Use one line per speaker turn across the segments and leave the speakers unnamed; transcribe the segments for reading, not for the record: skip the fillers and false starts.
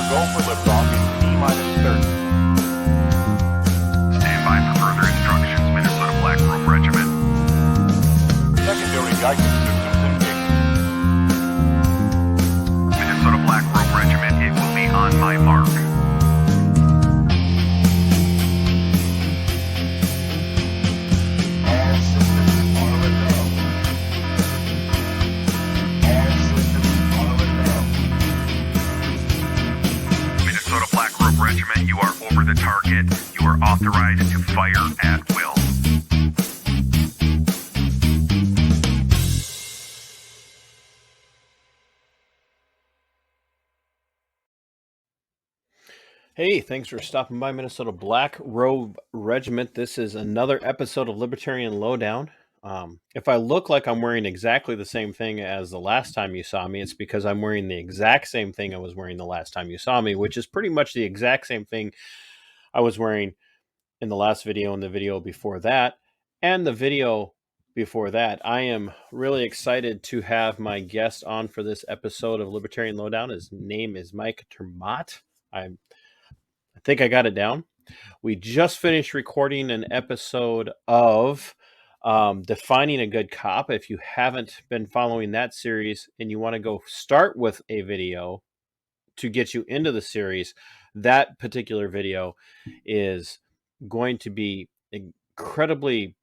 go for liftoff in T-minus 30.
Stand by for further instructions, Minnesota Black Room Regiment.
Secondary guidance systems engaged.
Minnesota Black Room Regiment, it will be on my mark.
All systems are a go. All systems are a go.
Minnesota Black Room Regiment, you are over the target. You are authorized to fire at will.
Hey, thanks for stopping by Minnesota Black Robe Regiment. This is another episode of Libertarian Lowdown. If I look like I'm wearing exactly the same thing as the last time you saw me, it's because I'm wearing the exact same thing I was wearing the last time you saw me, which is pretty much the exact same thing I was wearing in the last video and the video before that, and the video before that. I am really excited to have my guest on for this episode of Libertarian Lowdown. His name is ter Maat. I think I got it down. We just finished recording an episode of Defining a Good Cop. If you haven't been following that series and you want to go start with a video to get you into the series, that particular video is going to be incredibly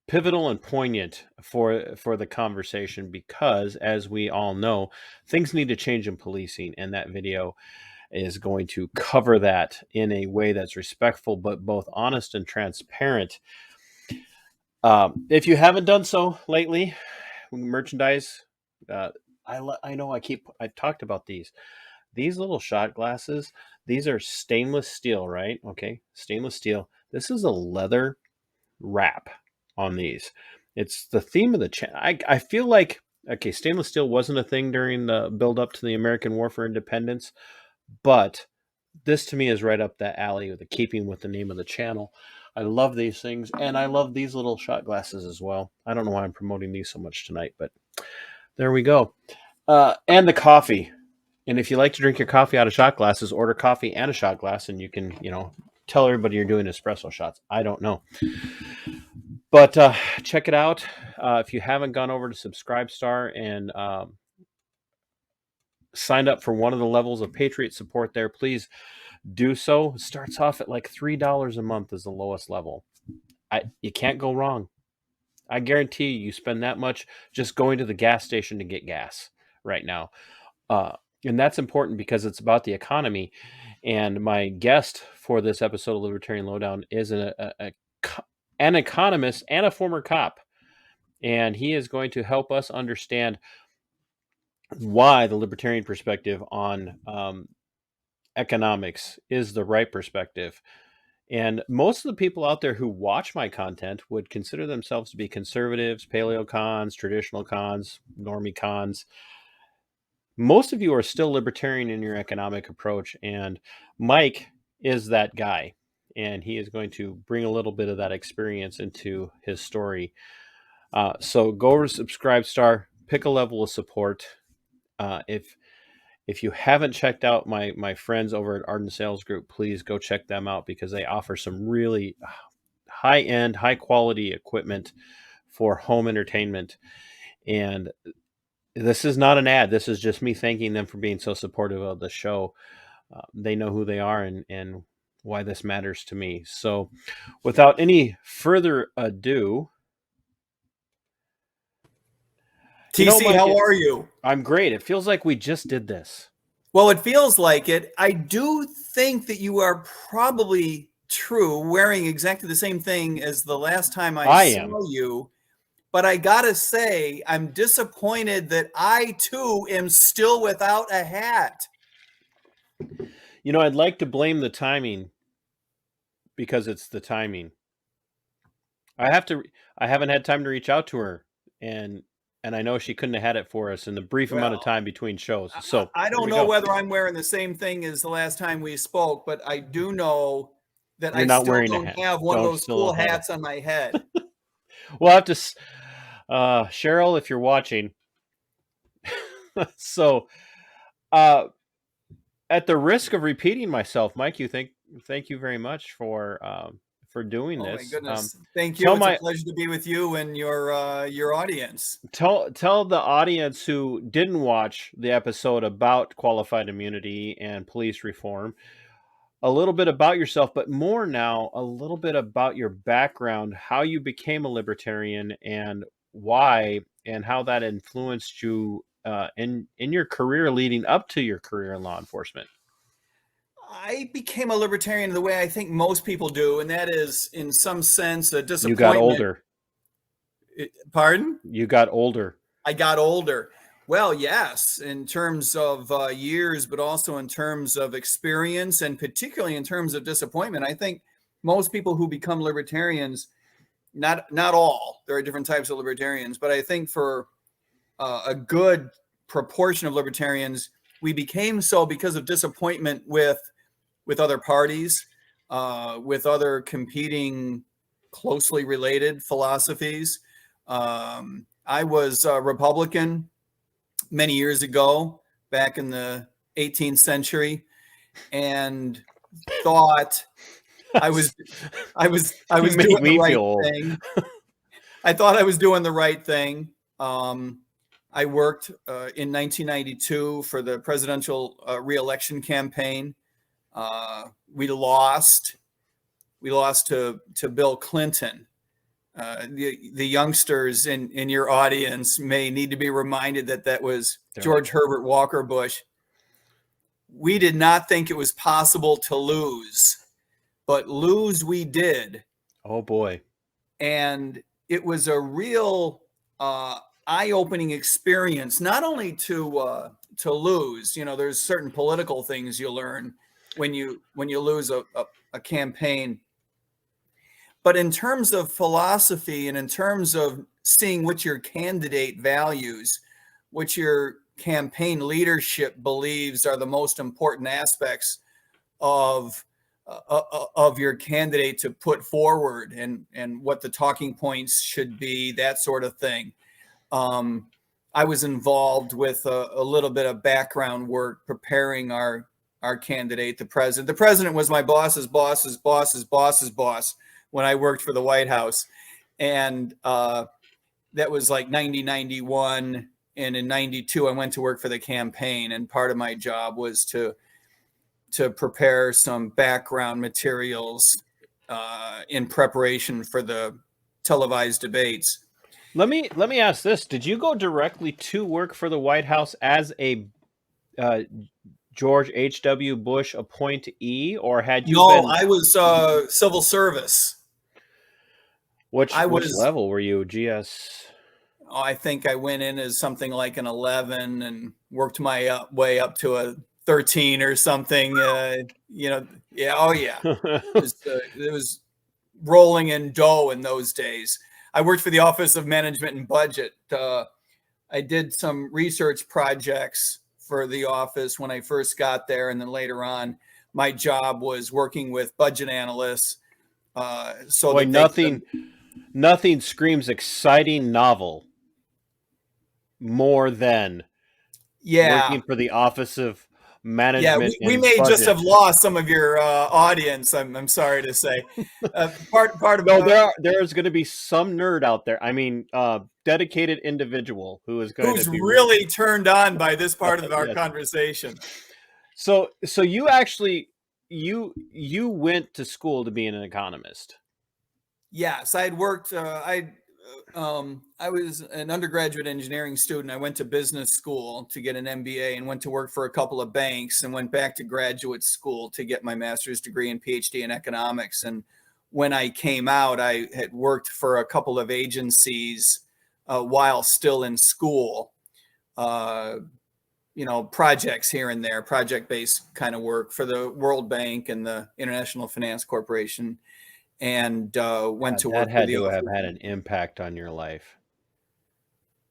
pivotal and poignant for the conversation because, as we all know, things need to change in policing, and that video is going to cover that in a way that's respectful but both honest and transparent. If you haven't done so lately, merchandise, I know I've talked about these little shot glasses. These are stainless steel, right? Okay, stainless steel. This is a leather wrap on these. It's the theme of the channel. I feel like, okay, stainless steel wasn't a thing during the build up to the American War for Independence, but this to me is right up that alley with the keeping with the name of the channel. I love these things, and I love these little shot glasses as well. I don't know why I'm promoting these so much tonight, but there we go. And the coffee. And if you like to drink your coffee out of shot glasses, order coffee and a shot glass, and you can, tell everybody you're doing espresso shots. I don't know. But check it out. If you haven't gone over to Subscribestar and signed up for one of the levels of Patriot support there, please do so. It starts off at like $3 a month is the lowest level. You can't go wrong. I guarantee you spend that much just going to the gas station to get gas right now. And that's important because it's about the economy. And my guest for this episode of Libertarian Lowdown is an economist and a former cop. And he is going to help us understand why the libertarian perspective on economics is the right perspective. And most of the people out there who watch my content would consider themselves to be conservatives, paleo cons, traditional cons, normie cons. Most of you are still libertarian in your economic approach, and Mike is that guy, and he is going to bring a little bit of that experience into his story. So go over to Subscribestar, pick a level of support. If you haven't checked out my friends over at Arden Sales Group, please go check them out because they offer some really high-end, high-quality equipment for home entertainment. And this is not an ad. This is just me thanking them for being so supportive of the show. They know who they are and why this matters to me. So without any further ado...
TC,
Mike,
how are you?
I'm great. It feels like we just did this.
Well, it feels like it. I do think that you are probably true, wearing exactly the same thing as the last time I saw you. But I gotta say, I'm disappointed that I too am still without a hat.
I'd like to blame the timing because it's the timing. I haven't had time to reach out to her, and I know she couldn't have had it for us in the brief amount of time between shows. So
I don't know whether I'm wearing the same thing as the last time we spoke, but I do know that I still don't have one of those cool hats on my head.
We'll have to, Cheryl, if you're watching. So, at the risk of repeating myself, Mike, thank you very much for doing
Oh my
this.
goodness! Thank you.
Tell
It's a
my
pleasure to be with you and your audience.
tell the audience who didn't watch the episode about qualified immunity and police reform a little bit about yourself, but more now, a little bit about your background, how you became a libertarian, and why, and how that influenced you in your career leading up to your career in law enforcement.
I became a libertarian the way I think most people do, and that is, in some sense, a
You got
disappointment.
older.
Pardon?
You got older.
I got older. Well, yes, in terms of years, but also in terms of experience, and particularly in terms of disappointment. I think most people who become libertarians, not all, there are different types of libertarians, but I think for a good proportion of libertarians, we became so because of disappointment with other parties, with other competing, closely related philosophies. I was a Republican many years ago, back in the 18th century, and thought I was doing the right thing. I thought I was doing the right thing. I worked in 1992 for the presidential re-election campaign. We lost to Bill Clinton. The youngsters in your audience may need to be reminded that was George Herbert Walker Bush. We did not think it was possible to lose, but lose we did.
Oh boy.
And it was a real eye-opening experience, not only to lose. There's certain political things you learn when you lose a campaign. But in terms of philosophy and in terms of seeing what your candidate values, what your campaign leadership believes are the most important aspects of your candidate to put forward, and what the talking points should be, that sort of thing. I was involved with a little bit of background work preparing our candidate, the president. The president was my boss's boss's boss's boss's boss when I worked for the White House. And that was like 91. And in 92, I went to work for the campaign. And part of my job was to prepare some background materials in preparation for the televised debates.
Let me ask this. Did you go directly to work for the White House as a George H.W. Bush appointee, or had you been...
I was civil service.
Which level were you? GS?
I think I went in as something like an 11 and worked my way up to a 13 or something. Yeah. Oh yeah. It was rolling in dough in those days. I worked for the Office of Management and Budget. I did some research projects for the office when I first got there, and then later on, my job was working with budget analysts.
Nothing screams exciting novel more than working for the Office of Management.
Yeah, we may just have lost some of your audience. I'm sorry to say. Part of
there's going to be some nerd out there. I mean, dedicated individual who's
be really turned on by this part of our conversation.
So you actually you went to school to be an economist.
Yes, I had worked. I was an undergraduate engineering student. I went to business school to get an MBA and went to work for a couple of banks, and went back to graduate school to get my master's degree and PhD in economics. And when I came out, I had worked for a couple of agencies while still in school. Projects here and there, project-based kind of work for the World Bank and the International Finance Corporation. And went to work. That
had to have had an impact on your life.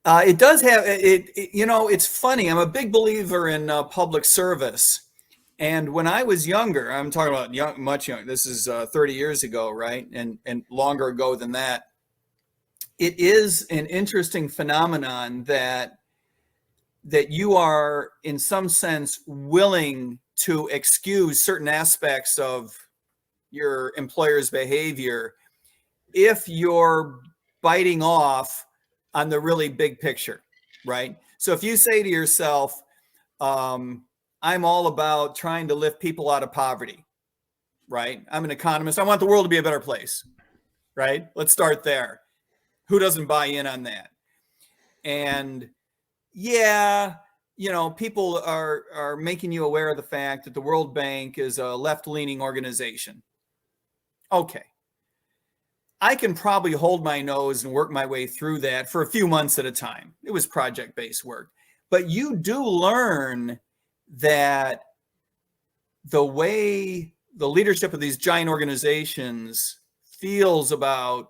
It does have it. It's funny. I'm a big believer in public service. And when I was younger, I'm talking about much younger. This is 30 years ago, right? And longer ago than that. It is an interesting phenomenon that that you are in some sense willing to excuse certain aspects of your employer's behavior if you're biting off on the really big picture, right? So if you say to yourself, I'm all about trying to lift people out of poverty, right? I'm an economist. I want the world to be a better place, right? Let's start there. Who doesn't buy in on that? And yeah, people are making you aware of the fact that the World Bank is a left-leaning organization. Okay. I can probably hold my nose and work my way through that for a few months at a time. It was project-based work. But you do learn that the way the leadership of these giant organizations feels about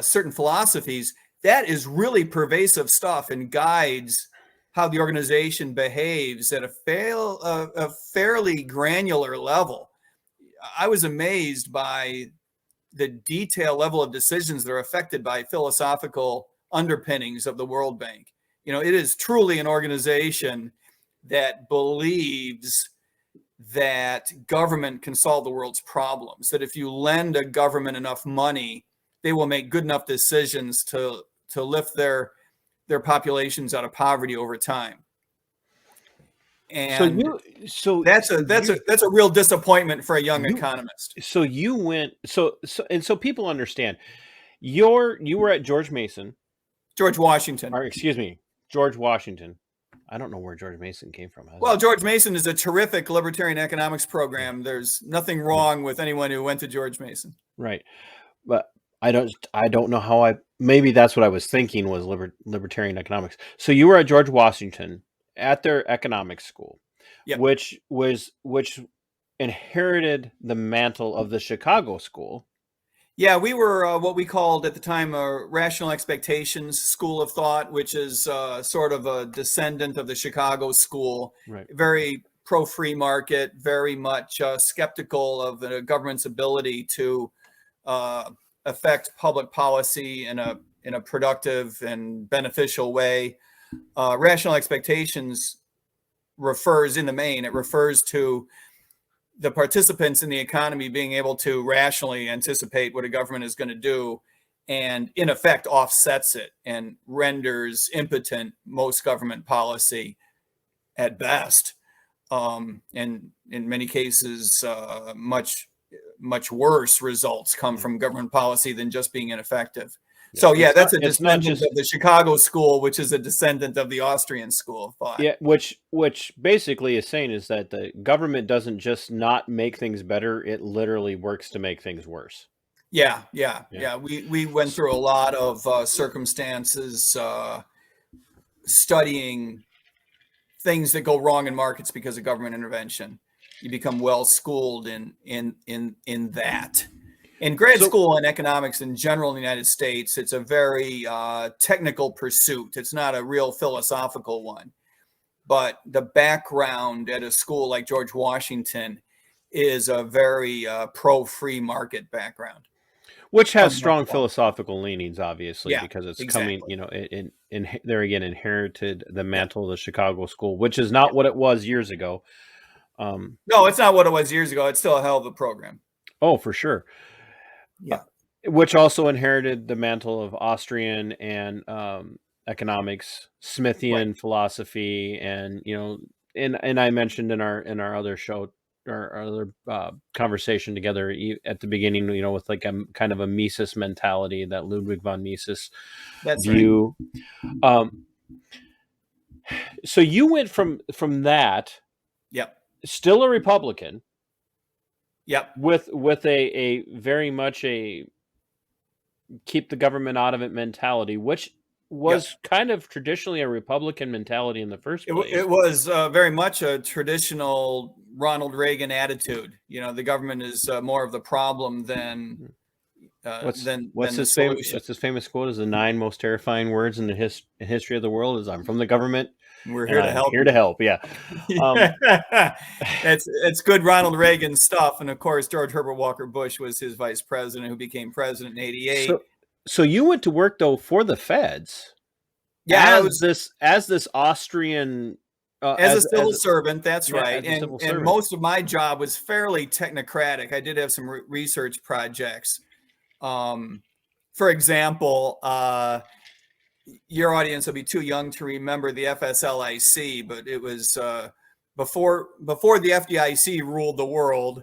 certain philosophies, that is really pervasive stuff and guides how the organization behaves at a fairly granular level. I was amazed by the detail level of decisions that are affected by philosophical underpinnings of the World Bank. It is truly an organization that believes that government can solve the world's problems, that if you lend a government enough money, they will make good enough decisions to lift their populations out of poverty over time. And that's a real disappointment for a young economist.
So you went so people understand. You were at George Washington. Or excuse me, George Washington. I don't know where George Mason came from.
Well, George Mason is a terrific libertarian economics program. There's nothing wrong with anyone who went to George Mason.
Right. But I don't know how maybe that's what I was thinking was libertarian economics. So you were at George Washington at their economics school,
yep.
which inherited the mantle of the Chicago school.
Yeah, we were what we called at the time a rational expectations school of thought, which is sort of a descendant of the Chicago school.
Right.
Very pro-free market, very much skeptical of the government's ability to affect public policy in a productive and beneficial way. Rational expectations refers to the participants in the economy being able to rationally anticipate what a government is going to do, and in effect offsets it and renders impotent most government policy at best. And in many cases, much worse results come from government policy than just being ineffective. Yeah. So yeah, that's a descendant of the Chicago school, which is a descendant of the Austrian school of thought.
Yeah, which basically is saying is that the government doesn't just not make things better; it literally works to make things worse.
Yeah. We went through a lot of circumstances studying things that go wrong in markets because of government intervention. You become well schooled in that. In grad school and economics in general in the United States, it's a very technical pursuit. It's not a real philosophical one. But the background at a school like George Washington is a very pro-free market background.
Which has strong philosophical leanings, obviously, because it's coming, in there again, inherited the mantle of the Chicago school, which is not what it was years ago.
No, it's not what it was years ago. It's still a hell of a program.
Oh, for sure.
Yeah.
Which also inherited the mantle of Austrian and economics, Smithian philosophy, and and I mentioned in our other show, our other conversation together at the beginning, with like a kind of a Mises mentality, that Ludwig von Mises view. Right. So you went from that.
Yep.
Still a Republican.
Yep.
With a very much a keep the government out of it mentality, which was kind of traditionally a Republican mentality in the first place.
It was very much a traditional Ronald Reagan attitude. The government is more of the problem than
what's his famous quote? Is the 9 most terrifying words in the history of the world is "I'm from the government.
We're here to help.
Here to help." Yeah.
It's good Ronald Reagan stuff. And of course, George Herbert Walker Bush was his vice president, who became president in '88.
So you went to work though for the feds.
Yeah,
as this Austrian
as a civil servant, that's
yeah,
right.
as a civil servant.
Most of my job was fairly technocratic. I did have some research projects. For example, your audience will be too young to remember the FSLIC, but it was before the FDIC ruled the world.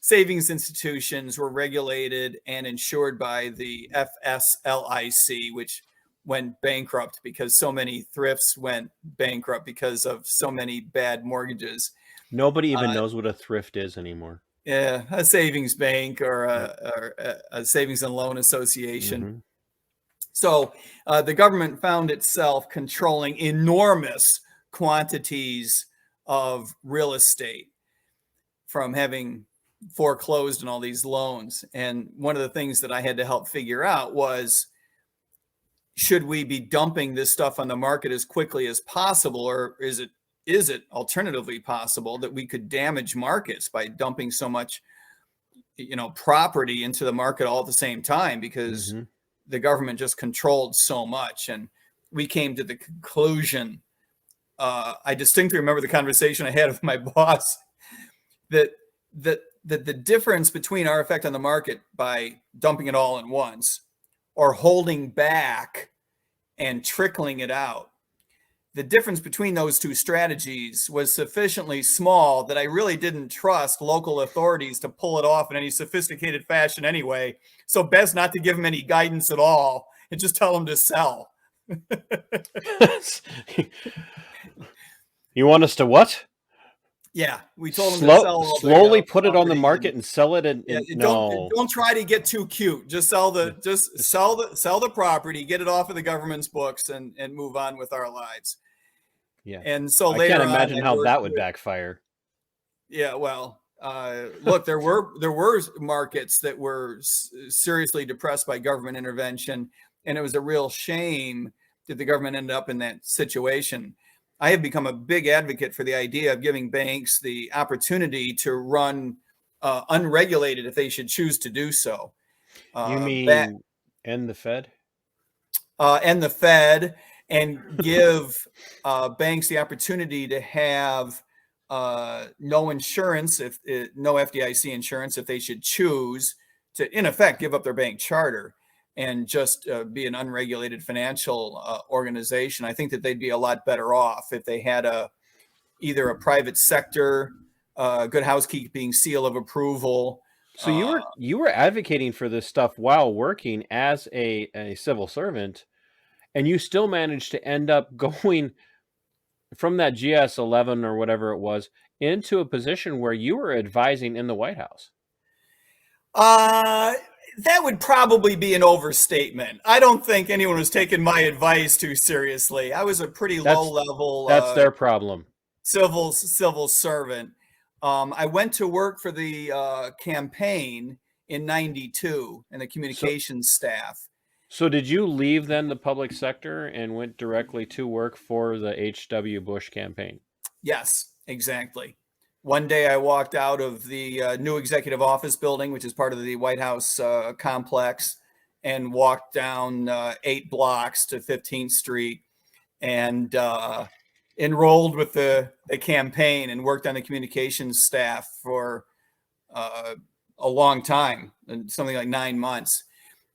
Savings institutions were regulated and insured by the FSLIC, which went bankrupt because so many thrifts went bankrupt because of so many bad mortgages.
Nobody even knows what a thrift is anymore.
Yeah, a savings bank or a savings and loan association.
Mm-hmm.
So the government found itself controlling enormous quantities of real estate from having foreclosed on all these loans. And one of the things that I had to help figure out was, should we be dumping this stuff on the market as quickly as possible, or is it alternatively possible that we could damage markets by dumping so much, property into the market all at the same time, because the government just controlled so much? And we came to the conclusion, I distinctly remember the conversation I had with my boss, that the difference between our effect on the market by dumping it all at once or holding back and trickling it out, the difference between those two strategies was sufficiently small that I really didn't trust local authorities to pull it off in any sophisticated fashion anyway. So best not to give them any guidance at all and just tell them to sell.
You want us to what?
Yeah, we told them to sell.
Slowly put it on the market and sell it.
Don't try to get too cute. Just sell the property, get it off of the government's books, and move on with our lives.
Yeah,
and so
I can't imagine how that would backfire.
Yeah, well, look, there were markets that were seriously depressed by government intervention, and it was a real shame that the government ended up in that situation. I have become a big advocate for the idea of giving banks the opportunity to run unregulated if they should choose to do so.
You mean and the Fed?
And the Fed, and give banks the opportunity to have no insurance, no FDIC insurance, if they should choose to, in effect, give up their bank charter and just be an unregulated financial organization. I think that they'd be a lot better off if they had either a private sector, good housekeeping seal of approval.
So you were advocating for this stuff while working as a civil servant, and you still managed to end up going from that GS-11 or whatever it was into a position where you were advising in the White House.
That would probably be an overstatement. I don't think anyone was taking my advice too seriously. I was a pretty low level.
That's their problem.
Civil servant. I went to work for the campaign in '92 in the communications staff.
So did you leave then the public sector and went directly to work for the H.W. Bush campaign?
Yes, exactly. One day I walked out of the new executive office building, which is part of the White House complex, and walked down 8 blocks to 15th Street and enrolled with the campaign and worked on the communications staff for a long time, something like 9 months.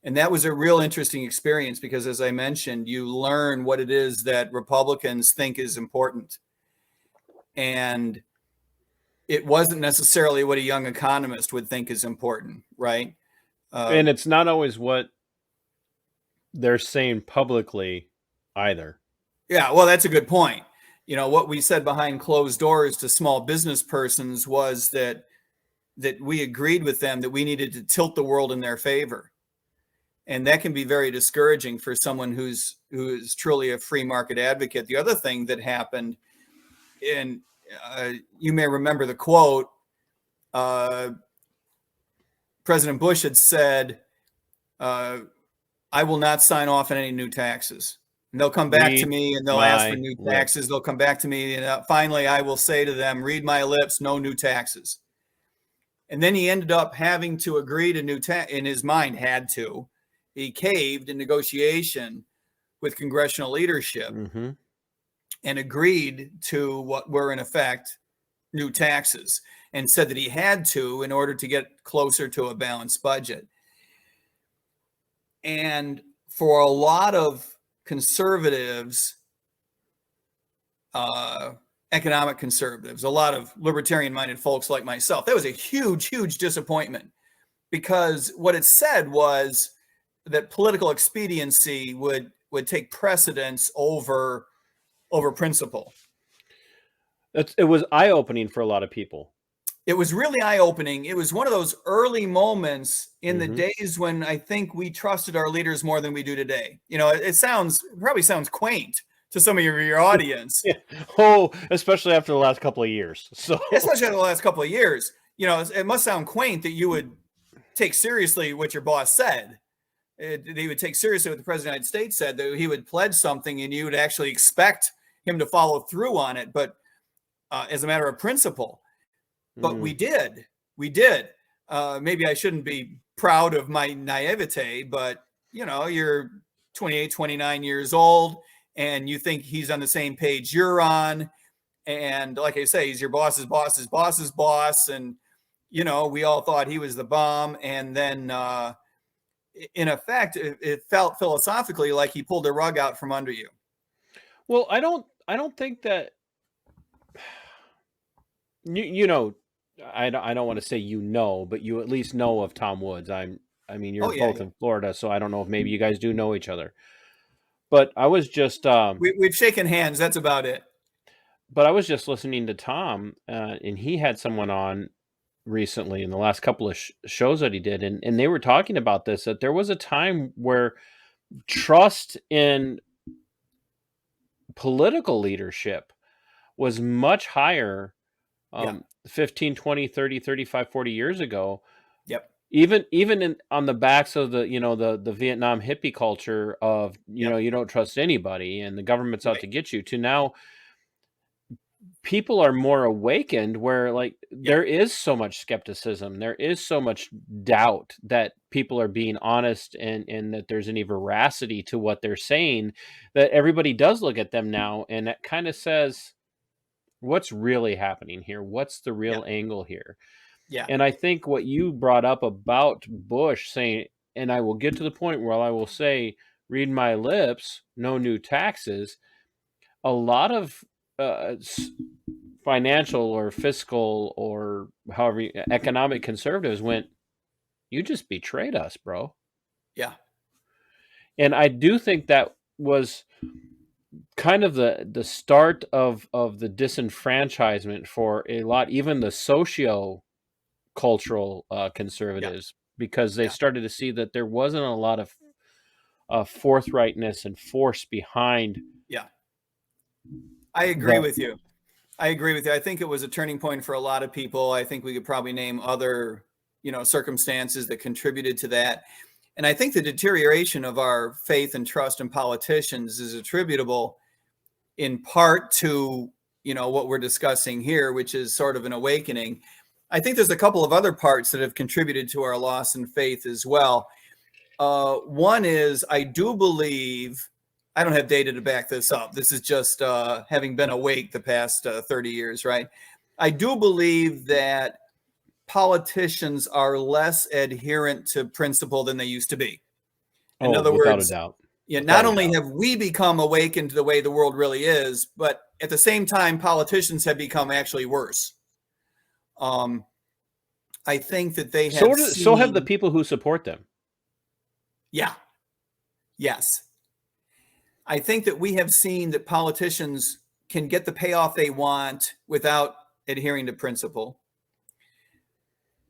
And that was a real interesting experience because, as I mentioned, you learn what it is that Republicans think is important. And it wasn't necessarily what a young economist would think is important, right?
And it's not always what they're saying publicly either.
Yeah, well, that's a good point. What we said behind closed doors to small business persons was that we agreed with them that we needed to tilt the world in their favor. And that can be very discouraging for someone who's truly a free market advocate. The other thing that happened, and you may remember the quote, President Bush had said, I will not sign off on any new taxes. And they'll come back to me and they'll ask for new taxes. They'll come back to me and finally I will say to them, read my lips, no new taxes. And then he ended up having to agree to new tax. In his mind, had to. He caved in negotiation with congressional leadership
Mm-hmm.
and agreed to what were in effect new taxes, and said that he had to in order to get closer to a balanced budget. And for a lot of conservatives, economic conservatives, a lot of libertarian-minded folks like myself, that was a huge, huge disappointment, because what it said was that political expediency would take precedence over principle.
It was eye-opening for a lot of people.
It was really eye-opening. It was one of those early moments in the
Mhm.
days when I think we trusted our leaders more than we do today. You know, it probably sounds quaint to some of your audience,
Yeah. Oh, especially after the last couple of years. So
especially in the last couple of years. You know, it must sound quaint that you would take seriously what your boss said. They would take seriously what the president of the United States said, that he would pledge something and you would actually expect him to follow through on it, but as a matter of principle. But we did. Maybe I shouldn't be proud of my naivete, but you know, you're 28, 29 years old and you think he's on the same page you're on. And like I say, he's your boss's boss's boss's boss. And, you know, we all thought he was the bomb. And then in effect, it felt philosophically like he pulled the rug out from under you.
Well, I don't think that you know, I don't want to say but you at least know of Tom Woods. I mean, you're both in Florida, so I don't know if maybe you guys do know each other. But I was just
we've shaken hands. That's about it.
But I was just listening to Tom, and he had someone on recently in the last couple of shows that he did, and they were talking about this, that there was a time where trust in political leadership was much higher 15, 20, 30, 35, 40 years ago.
Yep.
Even on the backs of the Vietnam hippie culture of, you don't trust anybody and the government's out to get you, to now people are more awakened where like there is so much skepticism, there is so much doubt that people are being honest and that there's any veracity to what they're saying, that everybody does look at them now and that kind of says, what's really happening here? What's the real angle here?
Yeah.
And I think what you brought up about Bush saying, and I will get to the point where I will say, read my lips, no new taxes. A lot of financial or fiscal or however economic conservatives went, you just betrayed us, bro.
Yeah.
And I do think that was kind of the start of the disenfranchisement for a lot, even the socio-cultural conservatives, because they started to see that there wasn't a lot of forthrightness and force behind.
Yeah. I agree with you. I think it was a turning point for a lot of people. I think we could probably name other, circumstances that contributed to that. And I think the deterioration of our faith and trust in politicians is attributable in part to, what we're discussing here, which is sort of an awakening. I think there's a couple of other parts that have contributed to our loss in faith as well. One is, I do believe, I don't have data to back this up. This is just having been awake the past 30 years, right? I do believe that politicians are less adherent to principle than they used to be. In other
without
words,
a doubt.
Not only have we become awakened to the way the world really is, but at the same time, politicians have become actually worse. I think that they have
so have the people who support them.
Yeah. Yes. I think that we have seen that politicians can get the payoff they want without adhering to principle.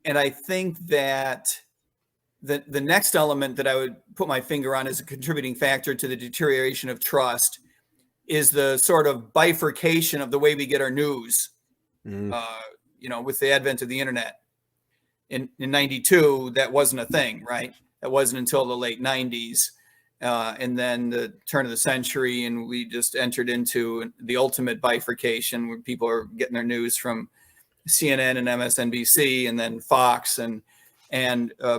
And I think that the next element that I would put my finger on as a contributing factor to the deterioration of trust is the sort of bifurcation of the way we get our news, with the advent of the internet. In 92, that wasn't a thing, right? That wasn't until the late 90s. And then the turn of the century, and we just entered into the ultimate bifurcation where people are getting their news from CNN and MSNBC and then Fox, and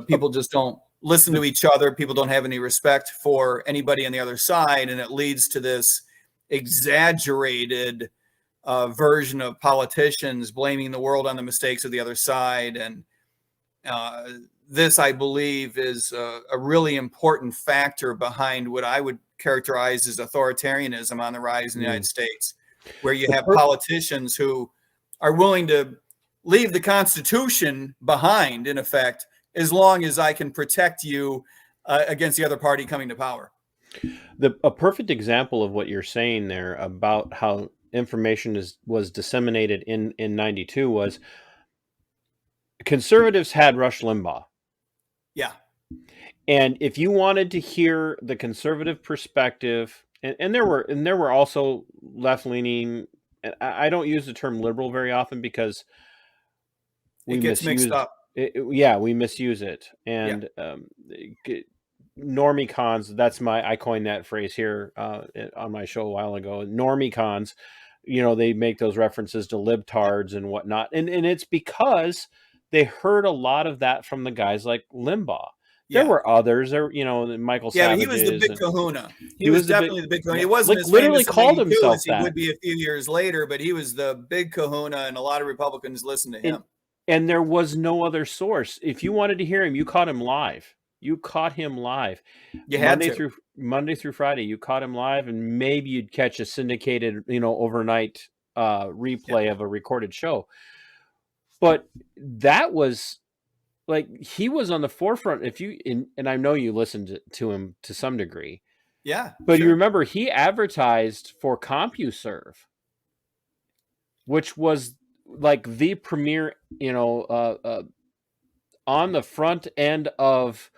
people just don't listen to each other. People don't have any respect for anybody on the other side, and it leads to this exaggerated version of politicians blaming the world on the mistakes of the other side. And this, I believe, is a really important factor behind what I would characterize as authoritarianism on the rise in the United States, where you have politicians who are willing to leave the Constitution behind, in effect, as long as I can protect you against the other party coming to power.
A perfect example of what you're saying there about how information was disseminated in 92 was conservatives had Rush Limbaugh.
Yeah.
And if you wanted to hear the conservative perspective, and there were also left-leaning, I don't use the term liberal very often because
it gets mixed up.
We misuse it. And normie cons, I coined that phrase here on my show a while ago. Normie cons, they make those references to libtards and whatnot. And it's because they heard a lot of that from the guys like Limbaugh. There were others. Michael Savage.
Yeah, he was the big kahuna. He was definitely the big kahuna. He wasn't as
literally
famous
called himself
as he would be a few years later, but he was the big kahuna, and a lot of Republicans listened to him.
And there was no other source. If you wanted to hear him, you caught him live. You had Monday through Friday. You caught him live, and maybe you'd catch a syndicated, overnight replay of a recorded show. But that was like he was on the forefront. And I know you listened to him to some degree.
Yeah.
But you remember he advertised for CompuServe, which was like the premier, on the front end of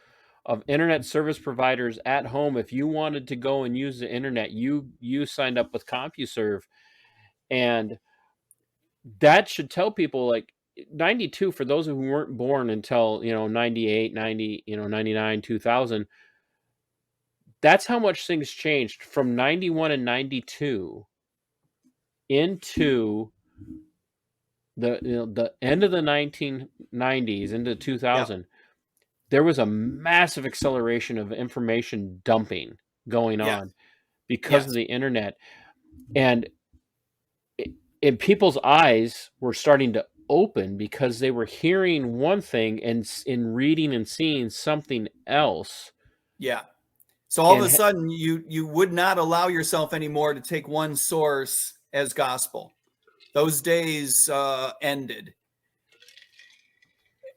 internet service providers at home. If you wanted to go and use the internet, you signed up with CompuServe, and that should tell people, like, 92, for those who weren't born until 98, 90, 99, 2000. That's how much things changed from 91 and 92 into the end of the 1990s into 2000. There was a massive acceleration of information dumping going on because of the internet, and people's eyes were starting to open because they were hearing one thing and in reading and seeing something else.
Yeah. So all of a sudden you would not allow yourself anymore to take one source as gospel. Those days ended.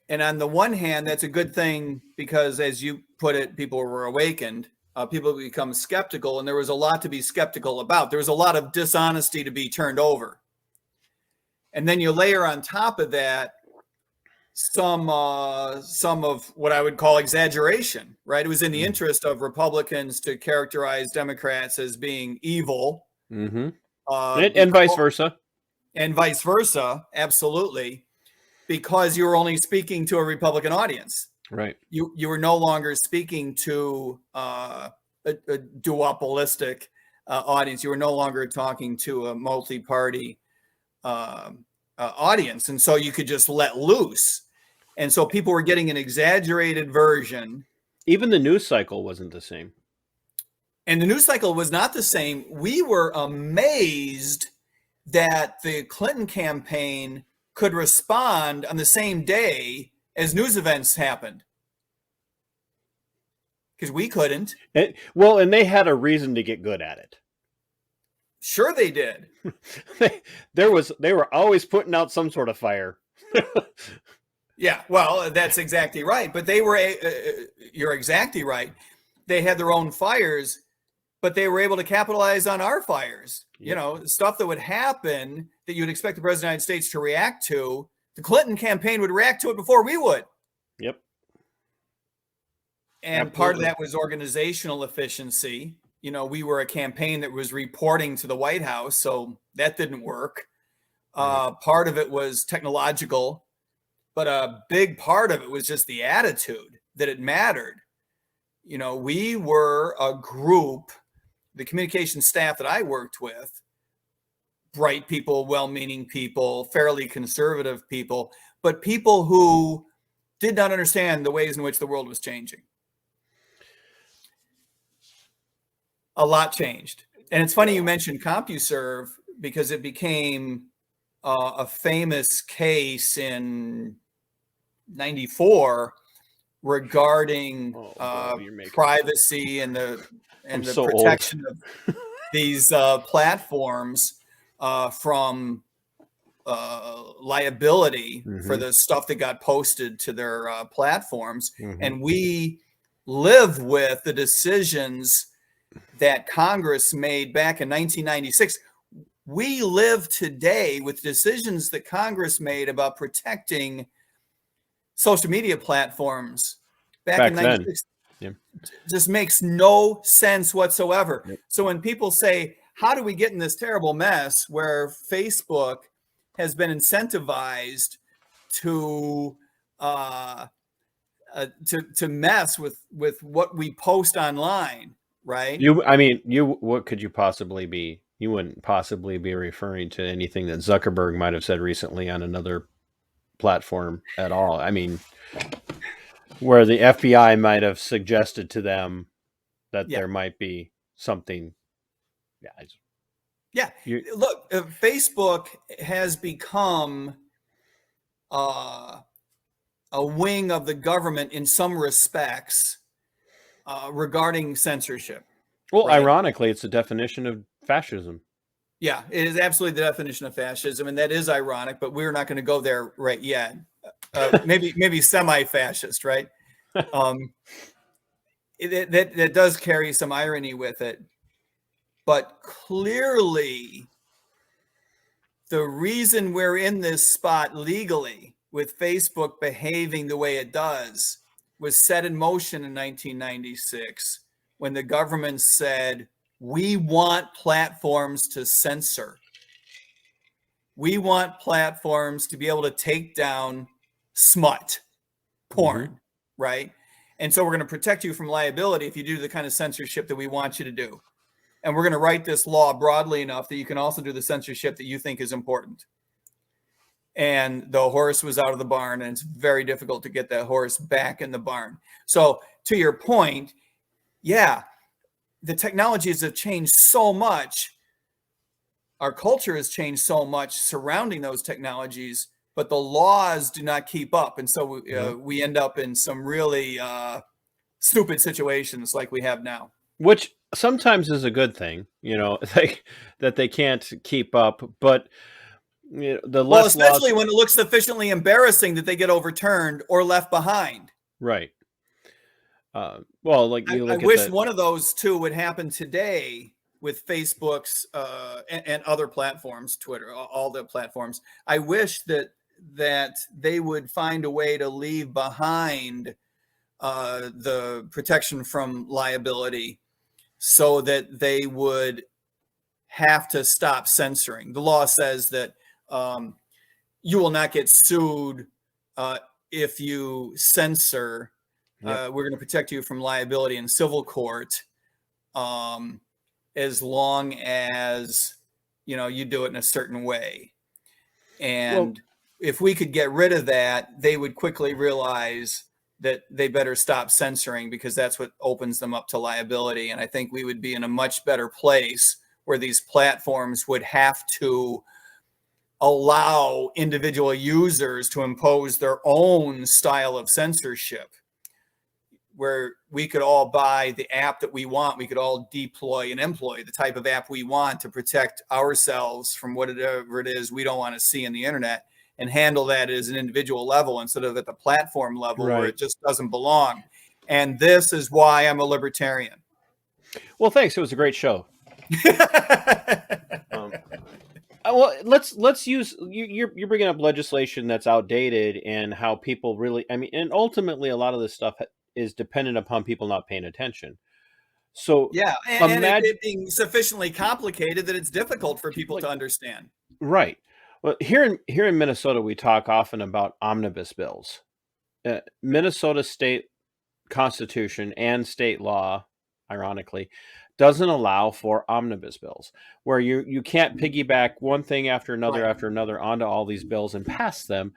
And on the one hand, that's a good thing because, as you put it, people were awakened. People become skeptical, and there was a lot to be skeptical about. There was a lot of dishonesty to be turned over. And then you layer on top of that some of what I would call exaggeration, right? It was in the interest of Republicans to characterize Democrats as being evil.
Mm-hmm. And vice versa.
And vice versa, absolutely, because you were only speaking to a Republican audience.
Right.
You were no longer speaking to a duopolistic audience. You were no longer talking to a multi-party audience. And so you could just let loose. And so people were getting an exaggerated version.
Even the news cycle wasn't the same.
And the news cycle was not the same. We were amazed that the Clinton campaign could respond on the same day as news events happened. Because we couldn't.
And they had a reason to get good at it.
Sure they did.
They were always putting out some sort of fire.
Yeah, well, that's exactly right. But they were, you're exactly right. They had their own fires, but they were able to capitalize on our fires. Yep. Stuff that would happen that you'd expect the President of the United States to react to. The Clinton campaign would react to it before we would.
Yep.
And Absolutely. Part of that was organizational efficiency. We were a campaign that was reporting to the White House, so that didn't work. Part of it was technological, but a big part of it was just the attitude that it mattered. We were a group, the communication staff that I worked with, bright people, well-meaning people, fairly conservative people, but people who did not understand the ways in which the world was changing. A lot changed. And it's funny you mentioned CompuServe because it became a famous case in 94 regarding privacy and the protection of these platforms from liability for the stuff that got posted to their platforms. And we live with the decisions that Congress made back in 1996. We live today with decisions that Congress made about protecting social media platforms back in 96.
Yeah.
Just makes no sense whatsoever. Yep. So when people say, how do we get in this terrible mess where Facebook has been incentivized to mess with what we post online, right?
What could you possibly be? You wouldn't possibly be referring to anything that Zuckerberg might have said recently on another platform at all. I mean, where the FBI might have suggested to them that there might be something.
Look, Facebook has become a wing of the government in some respects regarding censorship.
Well, right? Ironically, it's the definition of fascism.
Yeah, it is absolutely the definition of fascism, and that is ironic, but we're not going to go there right yet. Maybe semi-fascist, right? That does carry some irony with it. But clearly, the reason we're in this spot legally with Facebook behaving the way it does was set in motion in 1996 when the government said, we want platforms to censor. We want platforms to be able to take down smut, porn, right? And so we're going to protect you from liability if you do the kind of censorship that we want you to do. And we're going to write this law broadly enough that you can also do the censorship that you think is important. And the horse was out of the barn, and it's very difficult to get that horse back in the barn. So to your point, yeah, the technologies have changed so much. Our culture has changed so much surrounding those technologies, but the laws do not keep up. And so we end up in some really stupid situations like we have now.
Which sometimes is a good thing, that they can't keep up. But
especially when it looks sufficiently embarrassing that they get overturned or left behind.
Right. I
wish one of those two would happen today with Facebook's and other platforms, Twitter, all the platforms. I wish that they would find a way to leave behind the protection from liability so that they would have to stop censoring. The law says that you will not get sued if you censor. We're going to protect you from liability in civil court as long as you do it in a certain way. And if we could get rid of that, they would quickly realize that they better stop censoring, because that's what opens them up to liability. And I think we would be in a much better place where these platforms would have to allow individual users to impose their own style of censorship, where we could all buy the app that we want. We could all deploy and employ the type of app we want to protect ourselves from whatever it is we don't want to see in the internet, and handle that as an individual level instead of at the platform level where it just doesn't belong. And this is why I'm a libertarian.
Well, thanks. It was a great show. Well, let's use you're bringing up legislation that's outdated and how people really, and ultimately a lot of this stuff is dependent upon people not paying attention. So
and it being sufficiently complicated that it's difficult for people to understand.
Right. Well, here in Minnesota, we talk often about omnibus bills. Minnesota state constitution and state law, ironically, doesn't allow for omnibus bills, where you can't piggyback one thing after another onto all these bills and pass them.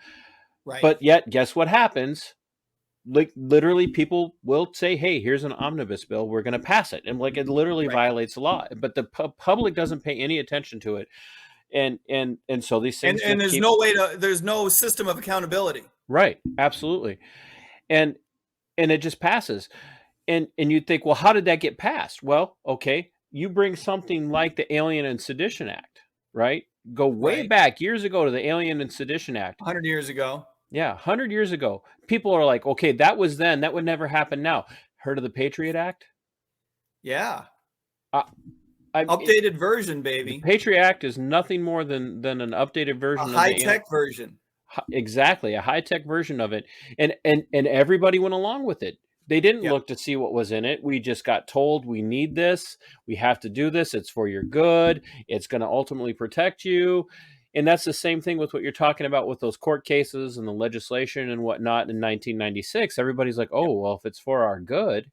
Right.
But yet, guess what happens? like literally people will say, hey, here's an omnibus bill, we're going to pass it, and like it literally violates the law, but the public doesn't pay any attention to it, and so these things
and there's no way to, there's no system of accountability.
Right, absolutely. And it just passes, and you'd think, well, how did that get passed? Well, okay, you bring something like the Alien and Sedition Act, right? Go way back years ago to the Alien and Sedition Act.
100 years ago.
Yeah, 100 years ago. People are like, okay, that was then. That would never happen now. Heard of the Patriot Act?
Yeah. Updated version, baby.
The Patriot Act is nothing more than an updated version.
A high-tech version.
Exactly, a high-tech version of it. And everybody went along with it. They didn't look to see what was in it. We just got told we need this. We have to do this. It's for your good. It's going to ultimately protect you. And that's the same thing with what you're talking about with those court cases and the legislation and whatnot in 1996. Everybody's like, oh, well, if it's for our good.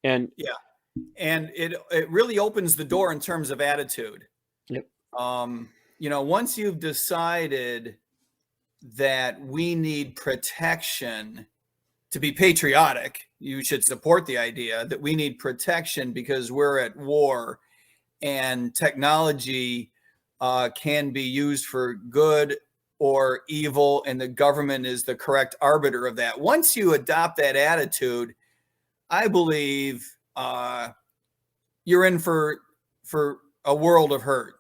And
and it really opens the door in terms of attitude.
Yep.
Once you've decided that we need protection to be patriotic, you should support the idea that we need protection because we're at war, and technology can be used for good or evil, and the government is the correct arbiter of that. Once you adopt that attitude, I believe you're in for a world of hurt.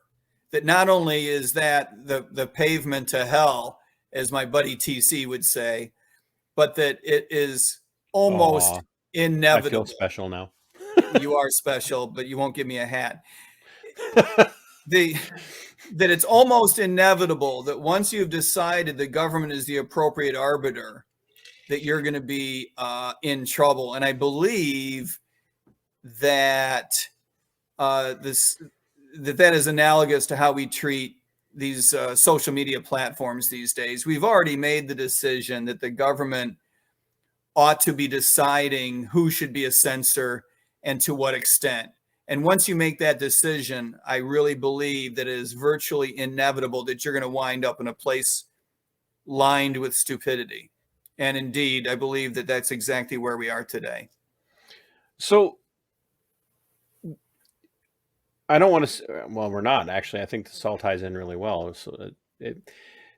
That not only is that the pavement to hell, as my buddy TC would say, but that it is almost inevitable.
I feel special now.
You are special, but you won't give me a hat. That it's almost inevitable that once you've decided the government is the appropriate arbiter, that you're going to be in trouble. And I believe that that is analogous to how we treat these social media platforms these days. We've already made the decision that the government ought to be deciding who should be a censor and to what extent. And once you make that decision, I really believe that it is virtually inevitable that you're going to wind up in a place lined with stupidity. And indeed, I believe that that's exactly where we are today.
So I don't want to. Well, we're not actually. I think this all ties in really well.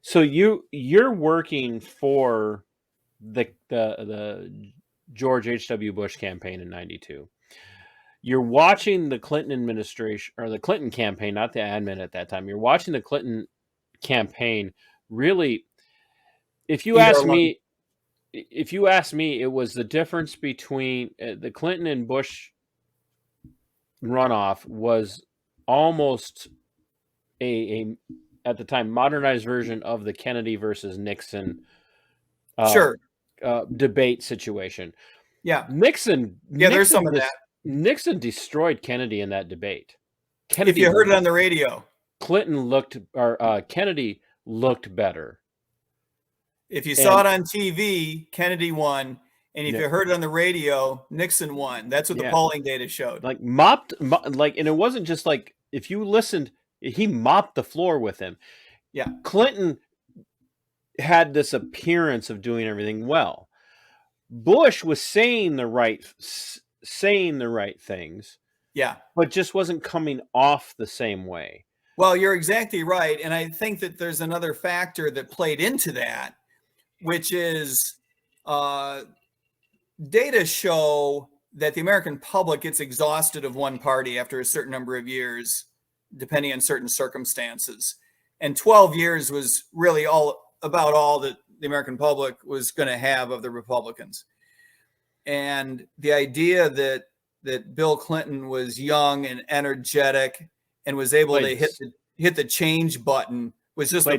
So you're working for the George H.W. Bush campaign in '92. You're watching the Clinton administration, or the Clinton campaign, not the admin at that time. You're watching the Clinton campaign. Really, if you ask me, it was the difference between the Clinton and Bush runoff was almost a at the time modernized version of the Kennedy versus Nixon debate situation.
Yeah,
Nixon.
There's some of that.
Nixon destroyed Kennedy in that debate. Kennedy,
if you heard it on the radio,
Kennedy looked better.
If you saw it on TV, Kennedy won. And if you heard it on the radio, Nixon won. That's what the polling data showed.
Like and it wasn't just like, if you listened, he mopped the floor with him.
Yeah.
Clinton had this appearance of doing everything well. Bush was saying the right things.
Yeah.
But just wasn't coming off the same way.
Well, you're exactly right. And I think that there's another factor that played into that, which is data show that the American public gets exhausted of one party after a certain number of years, depending on certain circumstances. And 12 years was really all that the American public was going to have of the Republicans. And the idea that Bill Clinton was young and energetic and was able to hit the change button was just a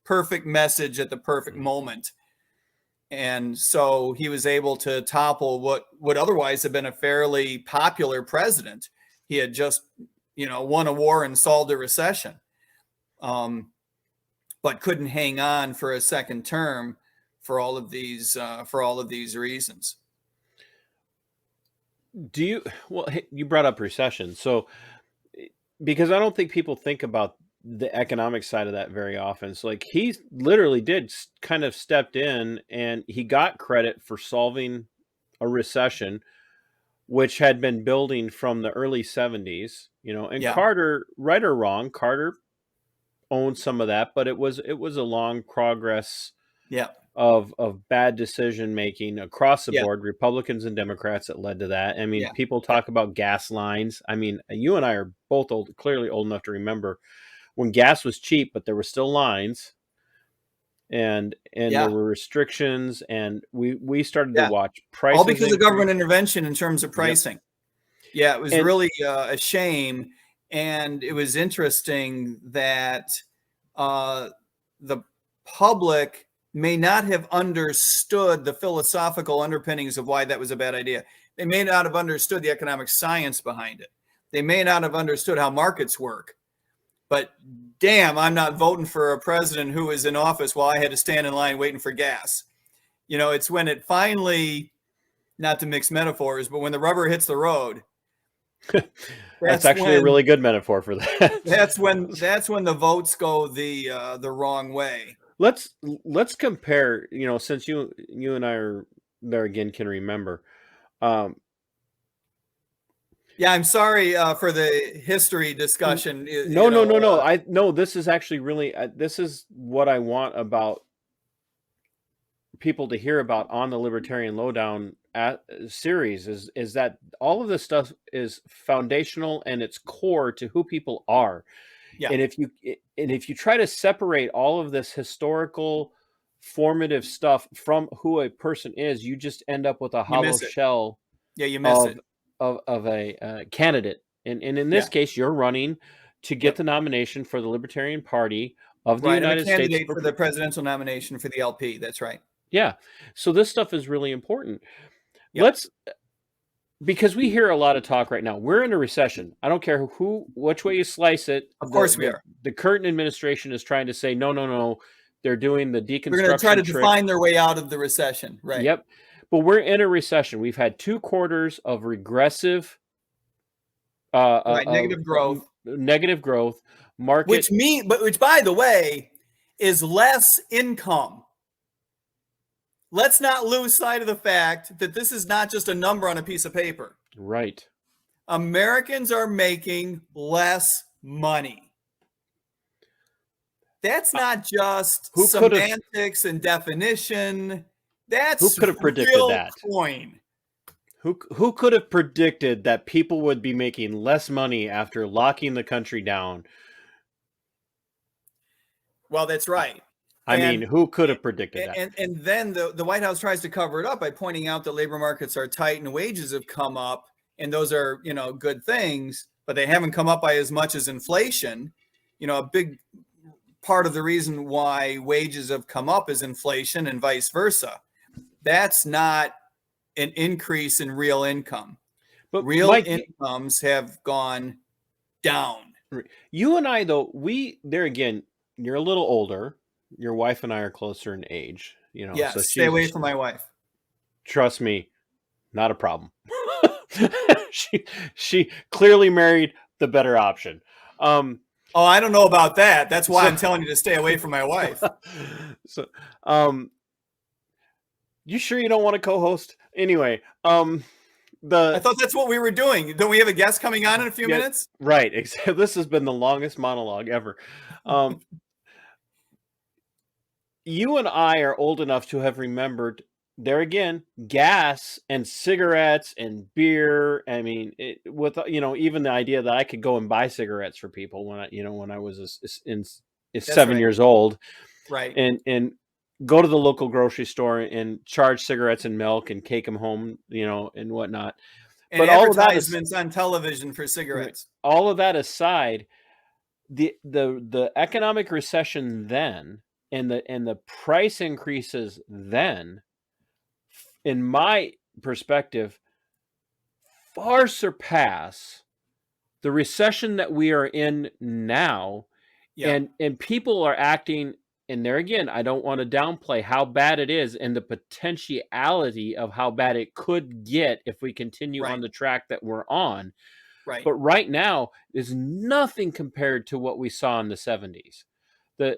perfect message at the perfect moment. And so he was able to topple what would otherwise have been a fairly popular president. He had just, won a war and solved a recession, but couldn't hang on for a second term for all of these reasons.
You brought up recession. So, because I don't think people think about the economic side of that very often. So like he literally did kind of stepped in and he got credit for solving a recession which had been building from the early 70s, and
Yeah.
Carter, right or wrong, Carter owned some of that, but it was a long progress
Yeah.
of bad decision making across the
Yeah.
board, Republicans and Democrats, that led to that. I mean,
Yeah.
people talk about gas lines. I mean, you and I are both clearly old enough to remember when gas was cheap, but there were still lines and
Yeah.
there were restrictions, and we started to
Yeah.
watch prices
All because of
increase.
government intervention in terms of pricing. Yeah, it was
And-
really a shame. And it was interesting that the public may not have understood the philosophical underpinnings of why that was a bad idea. They may not have understood the economic science behind it. They may not have understood how markets work. But damn, I'm not voting for a president who was in office while I had to stand in line waiting for gas. It's when it finally, not to mix metaphors, but when the rubber hits the road.
That's actually a really good metaphor for that.
That's when the votes go the wrong way.
Let's compare, since you and I are there again, can remember.
Yeah, I'm sorry for the history discussion.
No. This is actually really, this is what I want about people to hear about on the Libertarian Lowdown series is that all of this stuff is foundational and it's core to who people are.
Yeah.
And if you try to separate all of this historical formative stuff from who a person is, you just end up with a hollow shell.
Yeah, you miss it.
Of a candidate. And in this case, you're running to get the nomination for the Libertarian Party of the United States.
I'm a candidate for the presidential nomination for the LP. That's right.
Yeah. So this stuff is really important. Yep. Because we hear a lot of talk right now. We're in a recession. I don't care which way you slice it.
Of course we are.
The current administration is trying to say, no. They're doing the deconstruction.
We're going to try to define their way out of the recession. Right.
Yep. But we're in a recession. We've had 2 quarters of regressive
negative growth.
Negative growth. Market,
which by the way, is less income. Let's not lose sight of the fact that this is not just a number on a piece of paper.
Right.
Americans are making less money. That's not just semantics and definition. That's
who could have predicted that?
Coin.
Who could have predicted that people would be making less money after locking the country down?
Well, that's right.
I mean, who could have predicted that?
And then the White House tries to cover it up by pointing out that labor markets are tight and wages have come up, and those are, good things, but they haven't come up by as much as inflation. A big part of the reason why wages have come up is inflation and vice versa. That's not an increase in real income. But real incomes have gone down.
You and I, though, there again, you're a little older. Your wife and I are closer in age.
Yeah, so stay away from my wife.
Trust me, not a problem. She clearly married the better option.
I don't know about that. That's why I'm telling you to stay away from my wife.
So, you sure you don't want to co-host? Anyway, I
thought that's what we were doing. Don't we have a guest coming on in a few minutes?
Right. This has been the longest monologue ever. You and I are old enough to have remembered, there again, gas and cigarettes and beer. I mean, even the idea that I could go and buy cigarettes for people when I was 7 years old,
right?
And go to the local grocery store and charge cigarettes and milk and take them home, and whatnot.
And but advertisements on television for cigarettes.
All of that aside, the economic recession then and the price increases then, in my perspective, far surpass the recession that we are in now. Yeah. And people are acting, and there again, I don't want to downplay how bad it is and the potentiality of how bad it could get if we continue on the track that we're on.
Right.
But right now is nothing compared to what we saw in the 70s.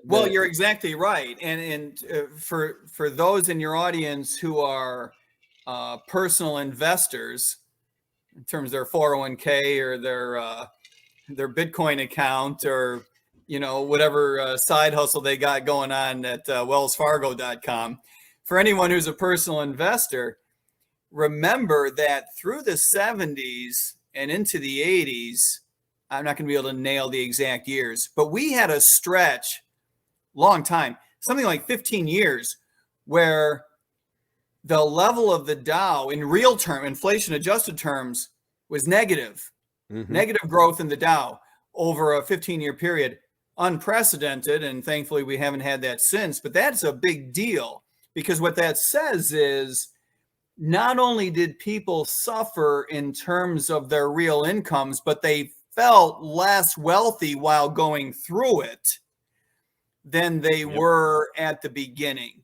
Well, you're exactly right. And for those in your audience who are personal investors, in terms of their 401k or their Bitcoin account, or whatever side hustle they got going on at wellsfargo.com, for anyone who's a personal investor, remember that through the 70s and into the 80s, I'm not going to be able to nail the exact years, but we had a stretch, long time, something like 15 years, where the level of the Dow in real term, inflation adjusted terms, was negative. Negative growth in the Dow over a 15-year period. Unprecedented, and thankfully we haven't had that since, but that's a big deal, because what that says is not only did people suffer in terms of their real incomes, but they felt less wealthy while going through it than they were at the beginning.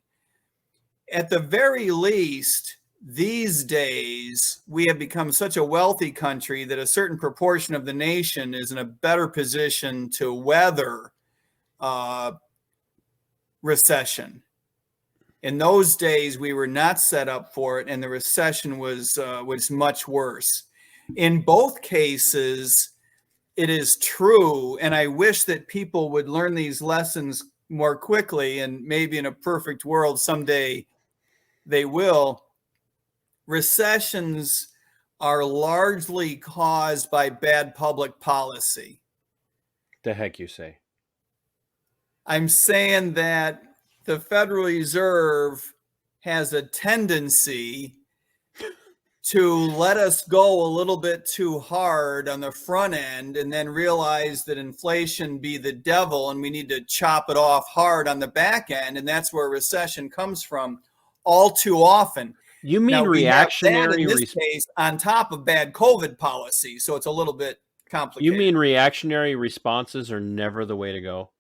At the very least, these days, we have become such a wealthy country that a certain proportion of the nation is in a better position to weather recession. In those days, we were not set up for it, and the recession was much worse. In both cases, it is true, and I wish that people would learn these lessons more quickly, and maybe in a perfect world someday they will. Recessions are largely caused by bad public policy.
The heck you say?
I'm saying that the Federal Reserve has a tendency to let us go a little bit too hard on the front end and then realize that inflation be the devil and we need to chop it off hard on the back end. And that's where recession comes from all too often.
You mean reactionary?
In this case, on top of bad COVID policy, so it's a little bit complicated.
You mean reactionary responses are never the way to go?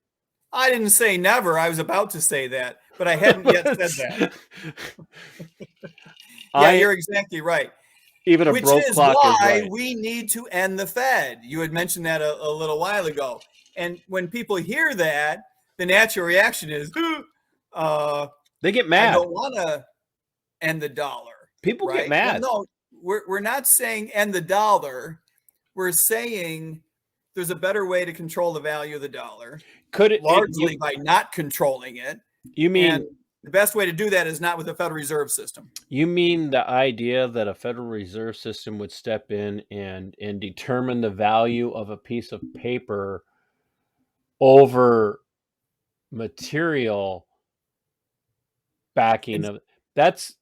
I didn't say never. I was about to say that, but I hadn't yet said that. You're exactly right.
Even a broke clock is right.
Which is why we need to end the Fed. You had mentioned that a little while ago. And when people hear that, the natural reaction is,
they get mad.
I don't want to end the dollar.
People get mad.
Well, no, we're not saying end the dollar. We're saying there's a better way to control the value of the dollar. Largely by not controlling it.
You mean,
and the best way to do that is not with the Federal Reserve System.
You mean the idea that a Federal Reserve System would step in and determine the value of a piece of paper over material backing of that's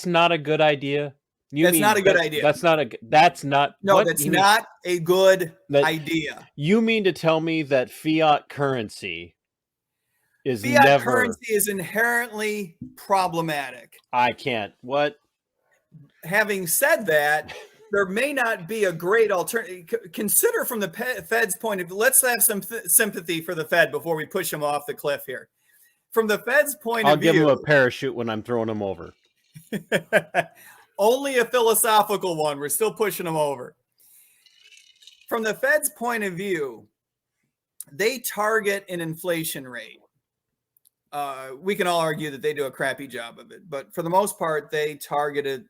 not a good idea.
That's not a good idea.
That's not
a good idea.
You mean to tell me that fiat currency is
currency is inherently problematic.
I can't. What?
Having said that, there may not be a great alternative. Consider from the Fed's point of view. Let's have some sympathy for the Fed before we push them off the cliff here. From the Fed's point of view,
I'll give them a parachute when I'm throwing them over.
Only a philosophical one. We're still pushing them over. From the Fed's point of view, they target an inflation rate. We can all argue that they do a crappy job of it, but for the most part, they targeted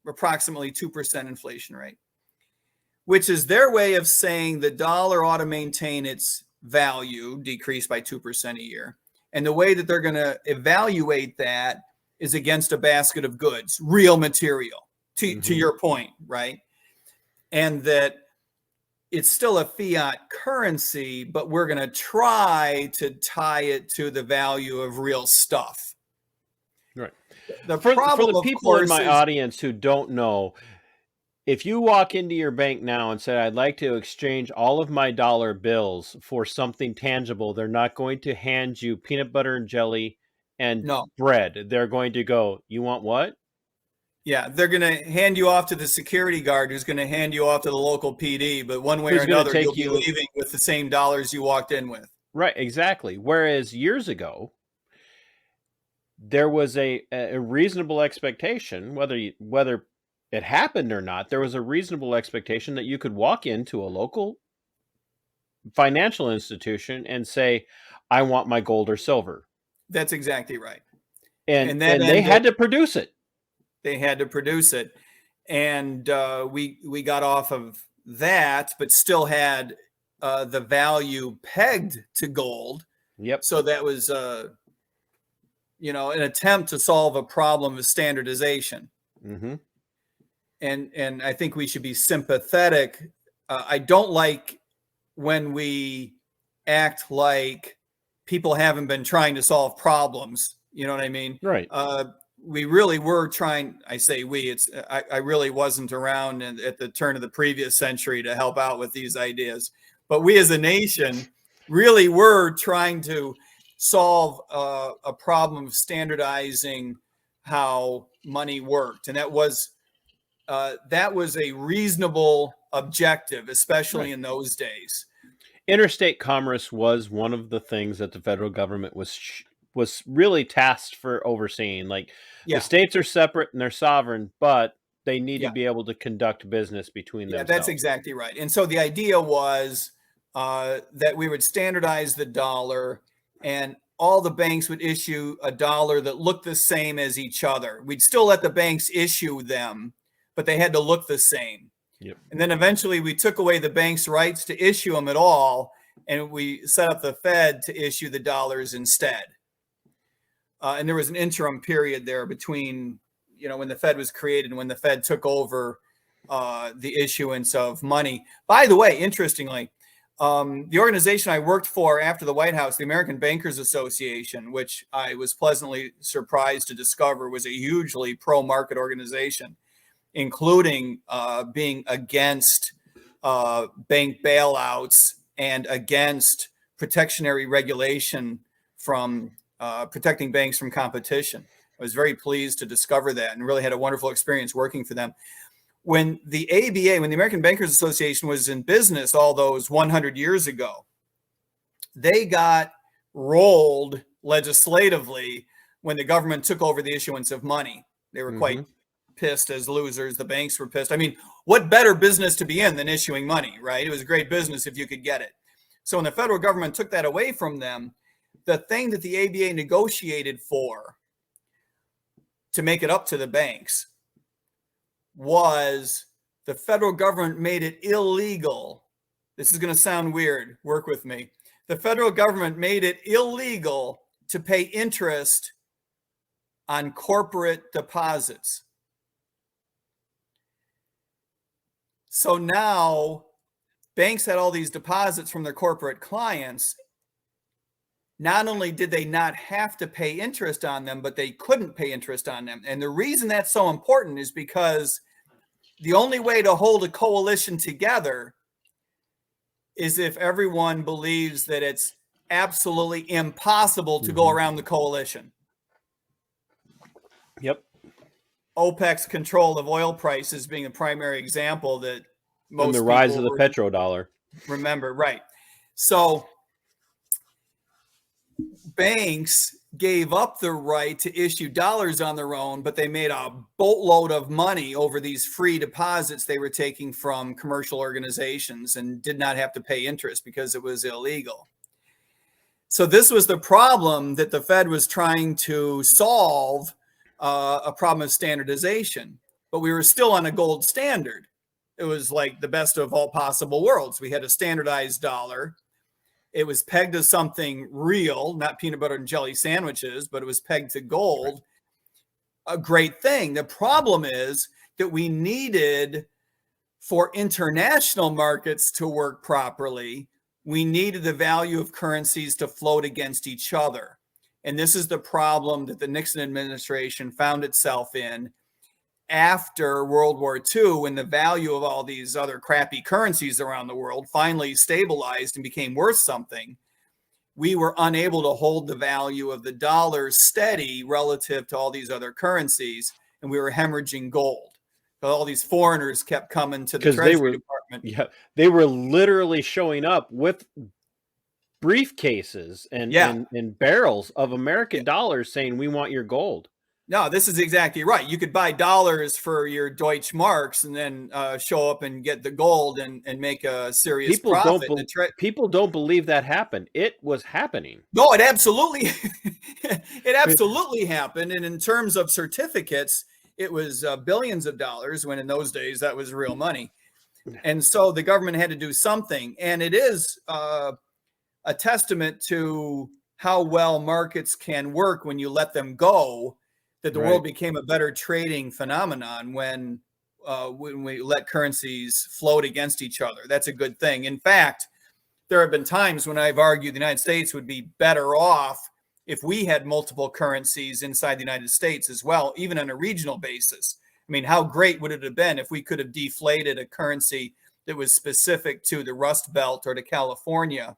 approximately 2% inflation rate, which is their way of saying the dollar ought to maintain its value, decrease by 2% a year. And the way that they're going to evaluate that is against a basket of goods, real material, to your point, right? And that it's still a fiat currency, but we're going to try to tie it to the value of real stuff.
Right.
For
the people in my audience who don't know, if you walk into your bank now and say, I'd like to exchange all of my dollar bills for something tangible, they're not going to hand you peanut butter and jelly and bread. They're going to go, you want what?
Yeah, they're going to hand you off to the security guard who's going to hand you off to the local PD, but one way or another, you'll be leaving with the same dollars you walked in with.
Right, exactly. Whereas years ago, there was a reasonable expectation, whether it happened or not, there was a reasonable expectation that you could walk into a local financial institution and say, I want my gold or silver.
That's exactly right.
And
that
they had to produce it.
They had to produce it. And we got off of that, but still had the value pegged to gold.
Yep.
So that was, an attempt to solve a problem of standardization.
Mm-hmm.
And I think we should be sympathetic. I don't like when we act like people haven't been trying to solve problems. You know what I mean?
Right.
We really were trying. I say we. I really wasn't around at the turn of the previous century to help out with these ideas. But we as a nation really were trying to solve a problem of standardizing how money worked, and that was a reasonable objective, especially in those days.
Interstate commerce was one of the things that the federal government was really tasked for overseeing. Like the states are separate and they're sovereign, but they need to be able to conduct business between themselves.
That's exactly right. And so the idea was that we would standardize the dollar, and all the banks would issue a dollar that looked the same as each other. We'd still let the banks issue them, but they had to look the same.
Yep.
And then eventually we took away the bank's rights to issue them at all, and we set up the Fed to issue the dollars instead. And there was an interim period there between, when the Fed was created and when the Fed took over the issuance of money. By the way, interestingly, the organization I worked for after the White House, the American Bankers Association, which I was pleasantly surprised to discover was a hugely pro-market organization, including being against bank bailouts and against protectionary regulation from protecting banks from competition. I was very pleased to discover that and really had a wonderful experience working for them. When the ABA, when the American Bankers Association was in business all those 100 years ago, they got rolled legislatively when the government took over the issuance of money. They were quite pissed as losers. The banks were pissed. I mean, what better business to be in than issuing money, right? It was a great business if you could get it. So when the federal government took that away from them, the thing that the ABA negotiated for to make it up to the banks was the federal government made it illegal. This is going to sound weird. Work with me. The federal government made it illegal to pay interest on corporate deposits. So now banks had all these deposits from their corporate clients. Not only did they not have to pay interest on them, but they couldn't pay interest on them. And the reason that's so important is because the only way to hold a coalition together is if everyone believes that it's absolutely impossible to go around the coalition.
Yep.
OPEC's control of oil prices being a primary example that most
and the rise of the petrodollar.
Remember, right. So banks gave up the right to issue dollars on their own, but they made a boatload of money over these free deposits they were taking from commercial organizations and did not have to pay interest because it was illegal. So this was the problem that the Fed was trying to solve, a problem of standardization, but we were still on a gold standard. It was like the best of all possible worlds. We had a standardized dollar. It was pegged to something real, not peanut butter and jelly sandwiches, but it was pegged to gold. A great thing. The problem is that we needed, for international markets to work properly, we needed the value of currencies to float against each other. And this is the problem that the Nixon administration found itself in after World War II, when the value of all these other crappy currencies around the world finally stabilized and became worth something. We were unable to hold the value of the dollar steady relative to all these other currencies, and we were hemorrhaging gold. So all these foreigners kept coming to the Treasury Department.
Yeah, they were literally showing up with briefcases and barrels of American dollars saying, "We want your gold."
No, this is exactly right. You could buy dollars for your Deutsche Marks and then show up and get the gold and make a serious
People don't
profit.
people don't believe that happened. It was happening.
No, it absolutely it absolutely happened. And in terms of certificates, it was billions of dollars, when in those days that was real money. And so the government had to do something. And it is a testament to how well markets can work when you let them go, that the world became a better trading phenomenon when we let currencies float against each other. That's a good thing. In fact, there have been times when I've argued the United States would be better off if we had multiple currencies inside the United States as well, even on a regional basis. I mean, how great would it have been if we could have deflated a currency that was specific to the Rust Belt or to California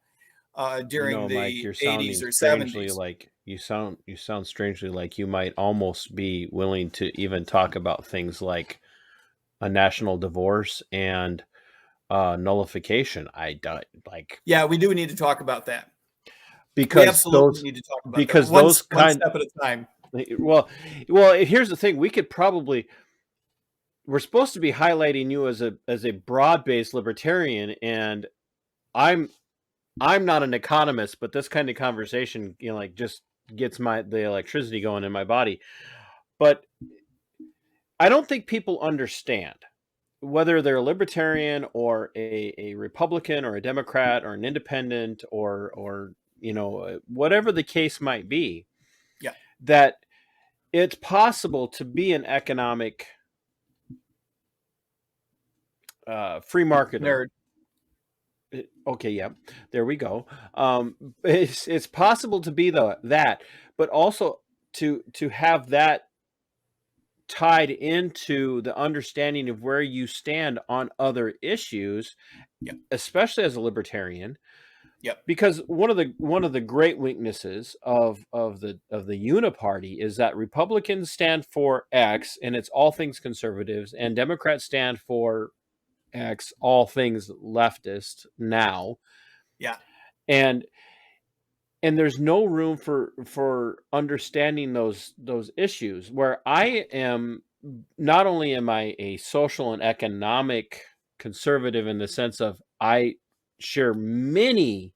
during the
Mike, you're
80s or
strangely
70s.
like you sound strangely like you might almost be willing to even talk about things like a national divorce and nullification. I don't like.
Yeah, we do need to talk about that.
Because
we absolutely need to talk about
because
that. One
those
step at a time.
Well, here's the thing. We could probably. We're supposed to be highlighting you as a broad-based libertarian, and I'm not an economist, but this kind of conversation, like just gets the electricity going in my body. But I don't think people understand, whether they're a libertarian or a Republican or a Democrat or an independent or whatever the case might be, that it's possible to be an economic free market
nerd.
Okay, yeah, there we go. It's possible to be that, but also to have that tied into the understanding of where you stand on other issues, especially as a libertarian. Because one of the great weaknesses of the uniparty is that Republicans stand for X, and it's all things conservatives, and Democrats stand for X, all things leftist now. And there's no room for understanding those issues, where I am. Not only am I a social and economic conservative in the sense of I share many,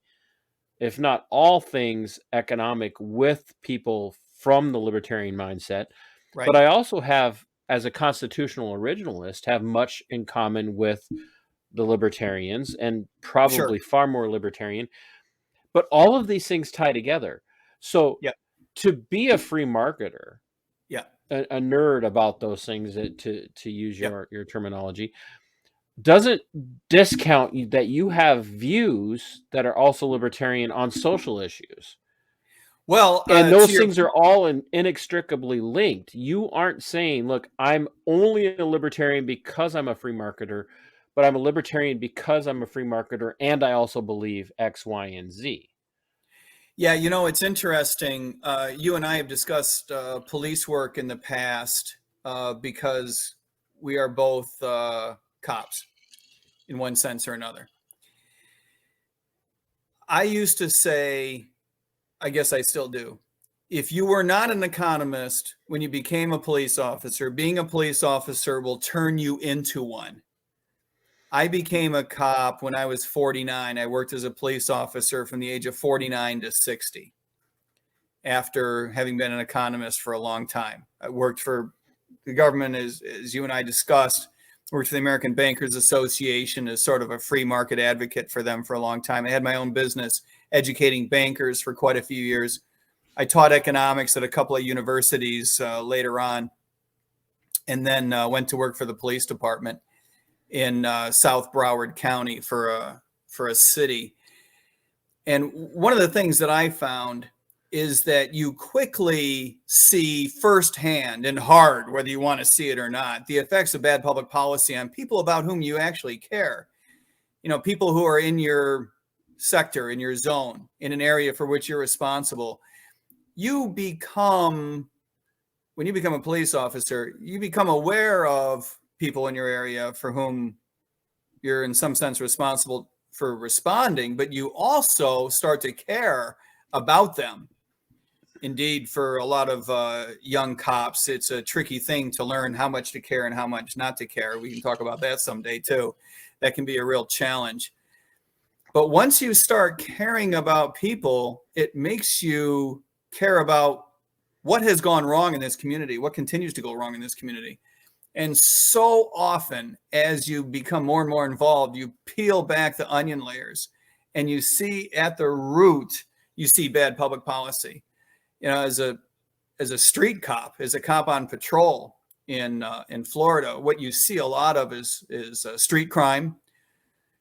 if not all, things economic with people from the libertarian mindset, but I also have, as a constitutional originalist, have much in common with the libertarians, and probably far more libertarian. But all of these things tie together. So to be a free marketer, a nerd about those things, to use your terminology, doesn't discount that you have views that are also libertarian on social issues.
Well,
and those things are all inextricably linked. You aren't saying, look, I'm only a libertarian because I'm a free marketer, but I'm a libertarian because I'm a free marketer, and I also believe X, Y, and Z.
Yeah, it's interesting. You and I have discussed police work in the past because we are both cops in one sense or another. I used to say, I guess I still do, if you were not an economist when you became a police officer, being a police officer will turn you into one. I became a cop when I was 49. I worked as a police officer from the age of 49 to 60 after having been an economist for a long time. I worked for the government, as you and I discussed, worked for the American Bankers Association as sort of a free market advocate for them for a long time. I had my own business educating bankers for quite a few years. I taught economics at a couple of universities later on, and then went to work for the police department in South Broward County for a city. And one of the things that I found is that you quickly see firsthand and hard, whether you want to see it or not, the effects of bad public policy on people about whom you actually care. People who are in your sector, in your zone, in an area for which you're responsible. When you become a police officer, you become aware of people in your area for whom you're in some sense responsible for responding, but you also start to care about them. Indeed, for a lot of young cops, it's a tricky thing to learn how much to care and how much not to care. We can talk about that someday too. That can be a real challenge. But once you start caring about people, it makes you care about what has gone wrong in this community, what continues to go wrong in this community. And so often, as you become more and more involved, you peel back the onion layers and you see at the root, you see bad public policy. You know, as a street cop, as a cop on patrol in Florida, what you see a lot of is street crime.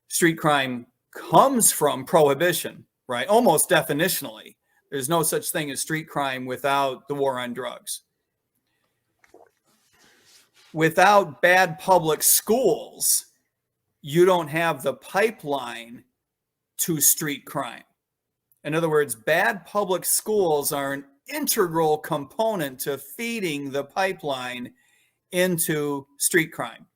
Street crime comes from prohibition, right? Almost definitionally. There's no such thing as street crime without the war on drugs. Without bad public schools, you don't have the pipeline to street crime. In other words, bad public schools are an integral component to feeding the pipeline into street crime,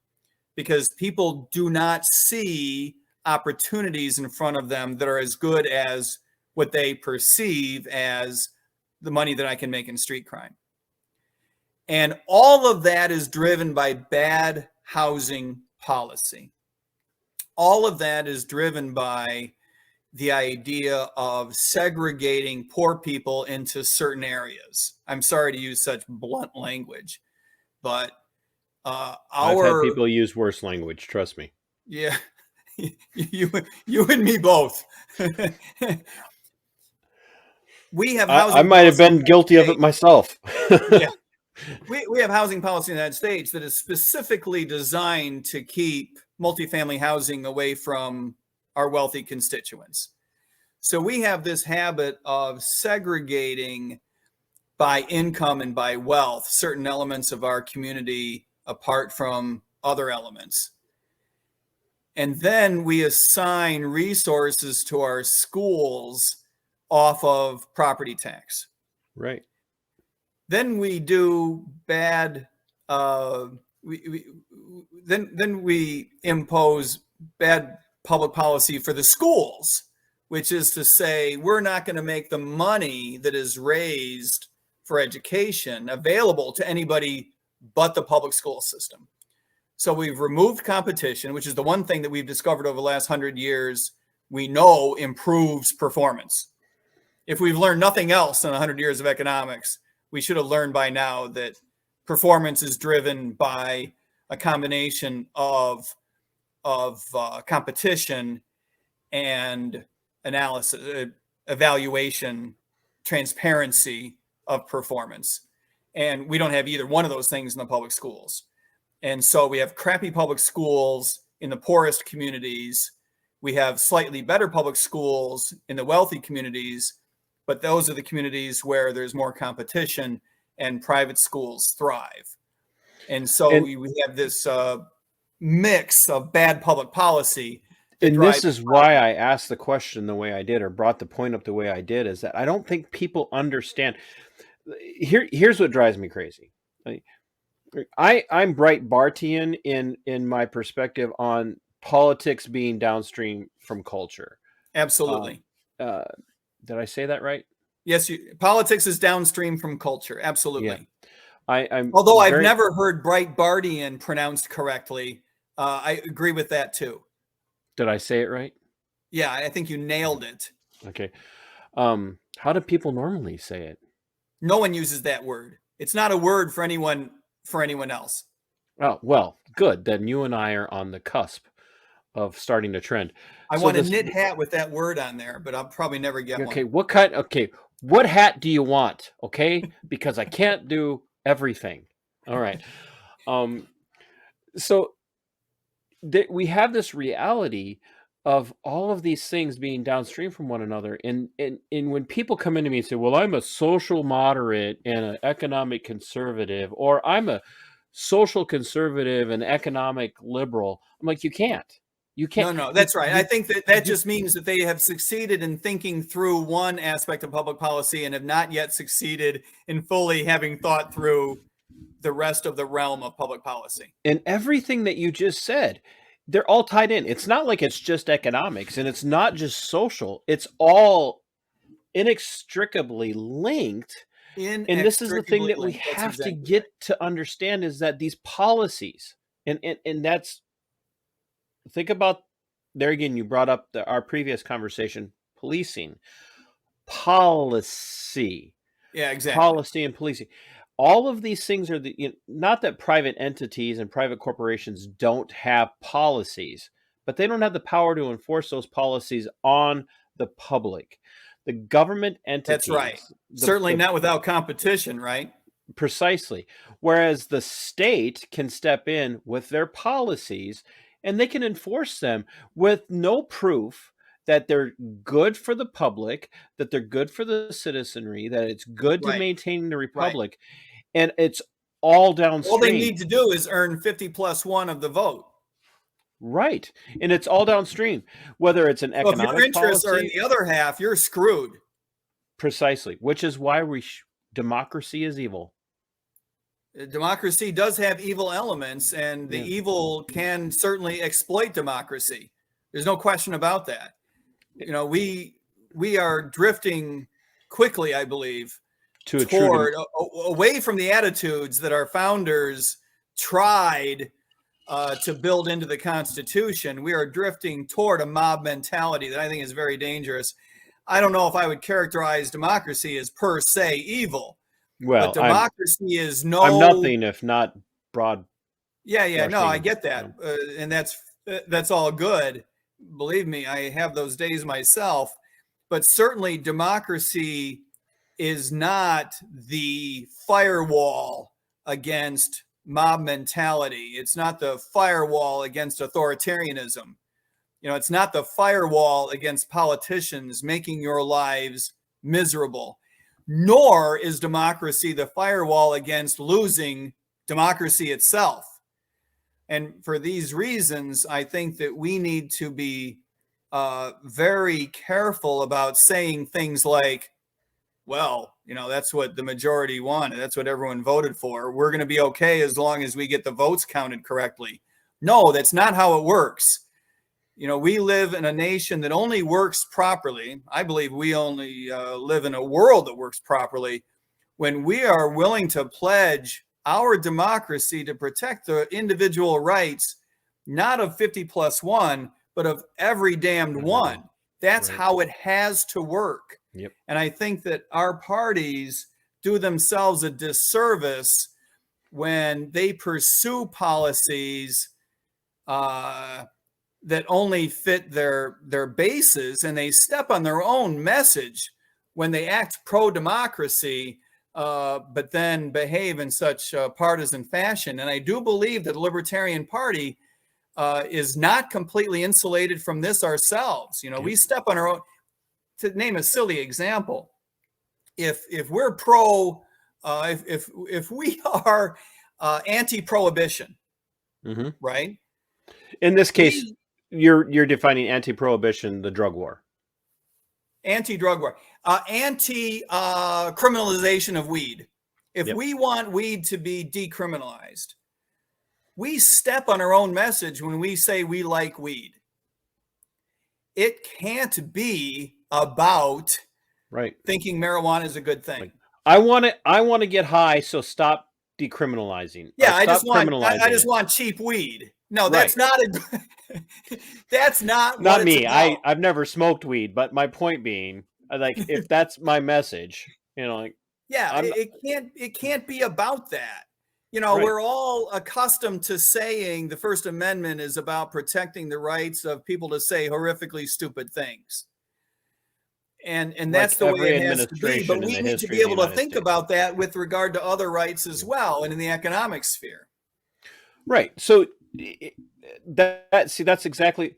because people do not see opportunities in front of them that are as good as what they perceive as the money that I can make in street crime. And all of that is driven by bad housing policy. All of that is driven by the idea of segregating poor people into certain areas. I'm sorry to use such blunt language, but
I've had people use worse language, trust me.
Yeah, you and me both. We have housing
I might have been guilty of it myself.
Yeah. We have housing policy in the United States that is specifically designed to keep multifamily housing away from our wealthy constituents. So we have this habit of segregating by income and by wealth certain elements of our community apart from other elements. And then we assign resources to our schools off of property tax.
Right.
Then we do bad, then we impose bad public policy for the schools, which is to say, we're not going to make the money that is raised for education available to anybody but the public school system. So we've removed competition, which is the one thing that we've discovered over the last 100 years we know improves performance. If we've learned nothing else in 100 years of economics, we should have learned by now that performance is driven by a combination of competition and analysis, evaluation, transparency of performance. And we don't have either one of those things in the public schools. And so we have crappy public schools in the poorest communities. We have slightly better public schools in the wealthy communities, but those are the communities where there's more competition and private schools thrive. And so we have this mix of bad public policy.
And this is why I asked the question the way I did, or brought the point up the way I did, is that I don't think people understand. Here's what drives me crazy. I'm Breitbartian in my perspective on politics being downstream from culture.
Absolutely.
Did I say that right?
Yes, politics is downstream from culture. Absolutely.
Yeah.
Although I've never heard Breitbartian pronounced correctly. I agree with that too.
Did I say it right?
Yeah, I think you nailed it.
Okay. How do people normally say it?
No one uses that word. It's not a word for anyone else.
Oh, well, good. Then you and I are on the cusp of starting to trend.
I want a knit hat with that word on there, but I'll probably never get one.
Okay, what hat do you want? Okay, because I can't do everything. All right. So we have this reality of all of these things being downstream from one another. And when people come into me and say, well, I'm a social moderate and an economic conservative, or I'm a social conservative and economic liberal, I'm like, you can't.
No, that's right. I think that just means that they have succeeded in thinking through one aspect of public policy and have not yet succeeded in fully having thought through the rest of the realm of public policy.
And everything that you just said, they're all tied in. It's not like it's just economics, and it's not just social. It's all inextricably linked And this is the thing that we
Inextricably linked. That's
have to
exactly
get
right.
to understand, is that these policies, and that's, think about, there again, you brought up our previous conversation, policing, policy,
Yeah, exactly.
policy and policing. All of these things are not that private entities and private corporations don't have policies, but they don't have the power to enforce those policies on the public. The government entities,
That's right. Certainly not without competition, right?
precisely. Whereas the state can step in with their policies and they can enforce them with no proof that they're good for the public, that they're good for the citizenry, that it's good to
Right.
maintain the
Right.
republic. And it's all
All
downstream.
they need to do is earn 50+1 of the vote.
Right. And it's all downstream, whether it's an
So if
economic
your interests are in
policy.
the other half, you're screwed.
Precisely. Which is why democracy is evil.
Democracy does have evil elements, and the evil can certainly exploit democracy. There's no question about that. You know, we are drifting quickly, I believe, toward away from the attitudes that our founders tried to build into the Constitution. We are drifting toward a mob mentality that I think is very dangerous. I don't know if I would characterize democracy as per se evil.
Well,
but democracy is no.
I'm nothing if not broad.
Yeah. No, I get that, and that's all good. Believe me, I have those days myself. But certainly, democracy is not the firewall against mob mentality. It's not the firewall against authoritarianism. You know, it's not the firewall against politicians making your lives miserable. Nor is democracy the firewall against losing democracy itself. And for these reasons, I think that we need to be very careful about saying things like, well, you know, that's what the majority wanted. That's what everyone voted for. We're going to be okay as long as we get the votes counted correctly. No, that's not how it works. You know, we live in a nation that only works properly. I believe we only live in a world that works properly when we are willing to pledge our democracy to protect the individual rights, not of 50+1, but of every damned one. That's how it has to work.
Yep.
And I think that our parties do themselves a disservice when they pursue policies that only fit their bases, and they step on their own message when they act pro-democracy, but then behave in such partisan fashion. And I do believe that the Libertarian Party is not completely insulated from this ourselves. You know, we step on our own. To name a silly example, if we're if we are anti-prohibition, right?
In this case, you're defining anti-prohibition, the drug war.
Anti-drug war, anti-criminalization of weed. If we want weed to be decriminalized, we step on our own message when we say we like weed. It can't be about thinking marijuana is a good thing.
I want to get high, so stop decriminalizing.
Yeah, I just want cheap weed. No, that's not that's not
me. I've never smoked weed, but my point being, like, if that's my message, you know, like,
it can't be about that. You know, we're all accustomed to saying the First Amendment is about protecting the rights of people to say horrifically stupid things. And that's the way it has to be. But we need to be able to think about that with regard to other rights as well, and in the economic sphere.
Right. So that's exactly.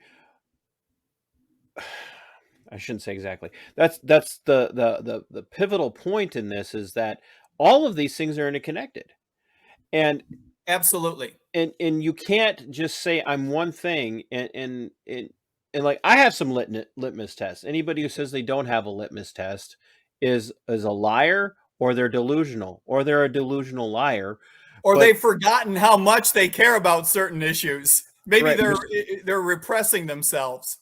I shouldn't say exactly. That's the pivotal point in this, is that all of these things are interconnected. And
absolutely.
And you can't just say I'm one thing and like, I have some litmus tests. Anybody who says they don't have a litmus test is a liar, or they're delusional, or they're a delusional liar,
or they've forgotten how much they care about certain issues. Maybe they're repressing themselves.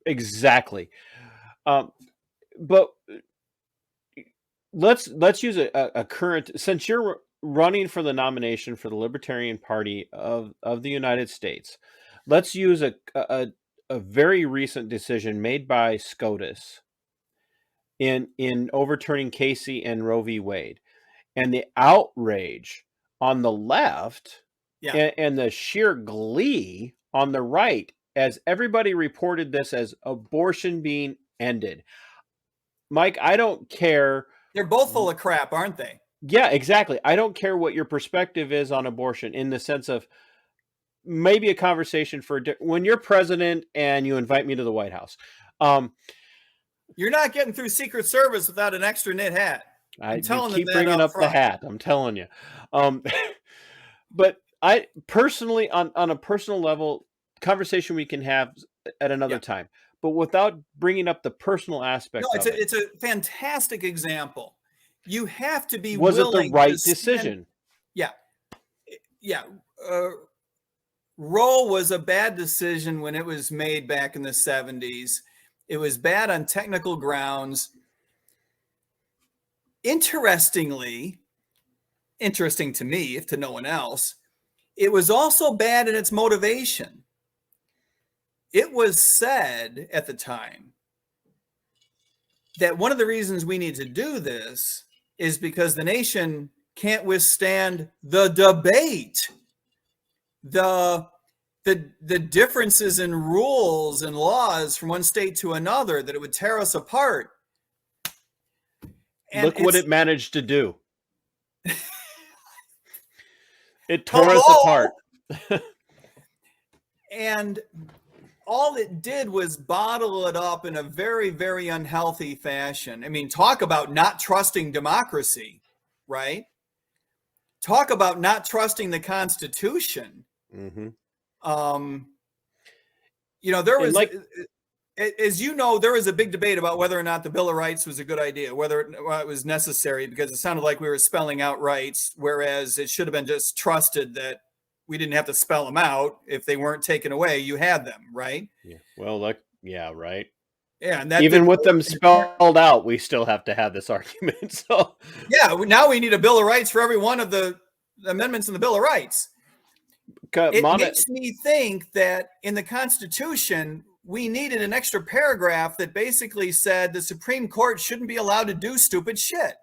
Exactly. But let's use a current, since you're running for the nomination for the Libertarian Party of the United States. Let's use a very recent decision made by SCOTUS in overturning Casey and Roe v. Wade, and the outrage on the left, and the sheer glee on the right as everybody reported this as abortion being ended. Mike, I don't care.
They're both full of crap, aren't they?
Yeah, exactly. I don't care what your perspective is on abortion, in the sense of maybe a conversation for when you're president and you invite me to the White House.
You're not getting through Secret Service without an extra knit hat.
I keep bringing up the hat. I'm telling you. But I personally, on a personal level, conversation we can have at another time, but without bringing up the personal aspect.
No, it's a fantastic example. You have to be
willing. Was it the right
Stand,
decision?
yeah. Roe was a bad decision when it was made back in the 70s. It was bad on technical grounds. Interesting to me, if to no one else, it was also bad in its motivation. It was said at the time that one of the reasons we need to do this is because the nation can't withstand the debate, the differences in rules and laws from one state to another, that it would tear us apart. And
look what it managed to do. It tore us apart.
And all it did was bottle it up in a very, very unhealthy fashion. I mean, talk about not trusting democracy, right? Talk about not trusting the Constitution.
Mm-hmm.
There was, as you know, there was a big debate about whether or not the Bill of Rights was a good idea, whether it was necessary, because it sounded like we were spelling out rights, whereas it should have been just trusted that we didn't have to spell them out. If they weren't taken away, you had them, right?
Yeah. Well, right.
Yeah, and that
even with them spelled out, we still have to have this argument. So
yeah, now we need a Bill of Rights for every one of the amendments in the Bill of Rights. It makes me think that in the Constitution, we needed an extra paragraph that basically said the Supreme Court shouldn't be allowed to do stupid shit.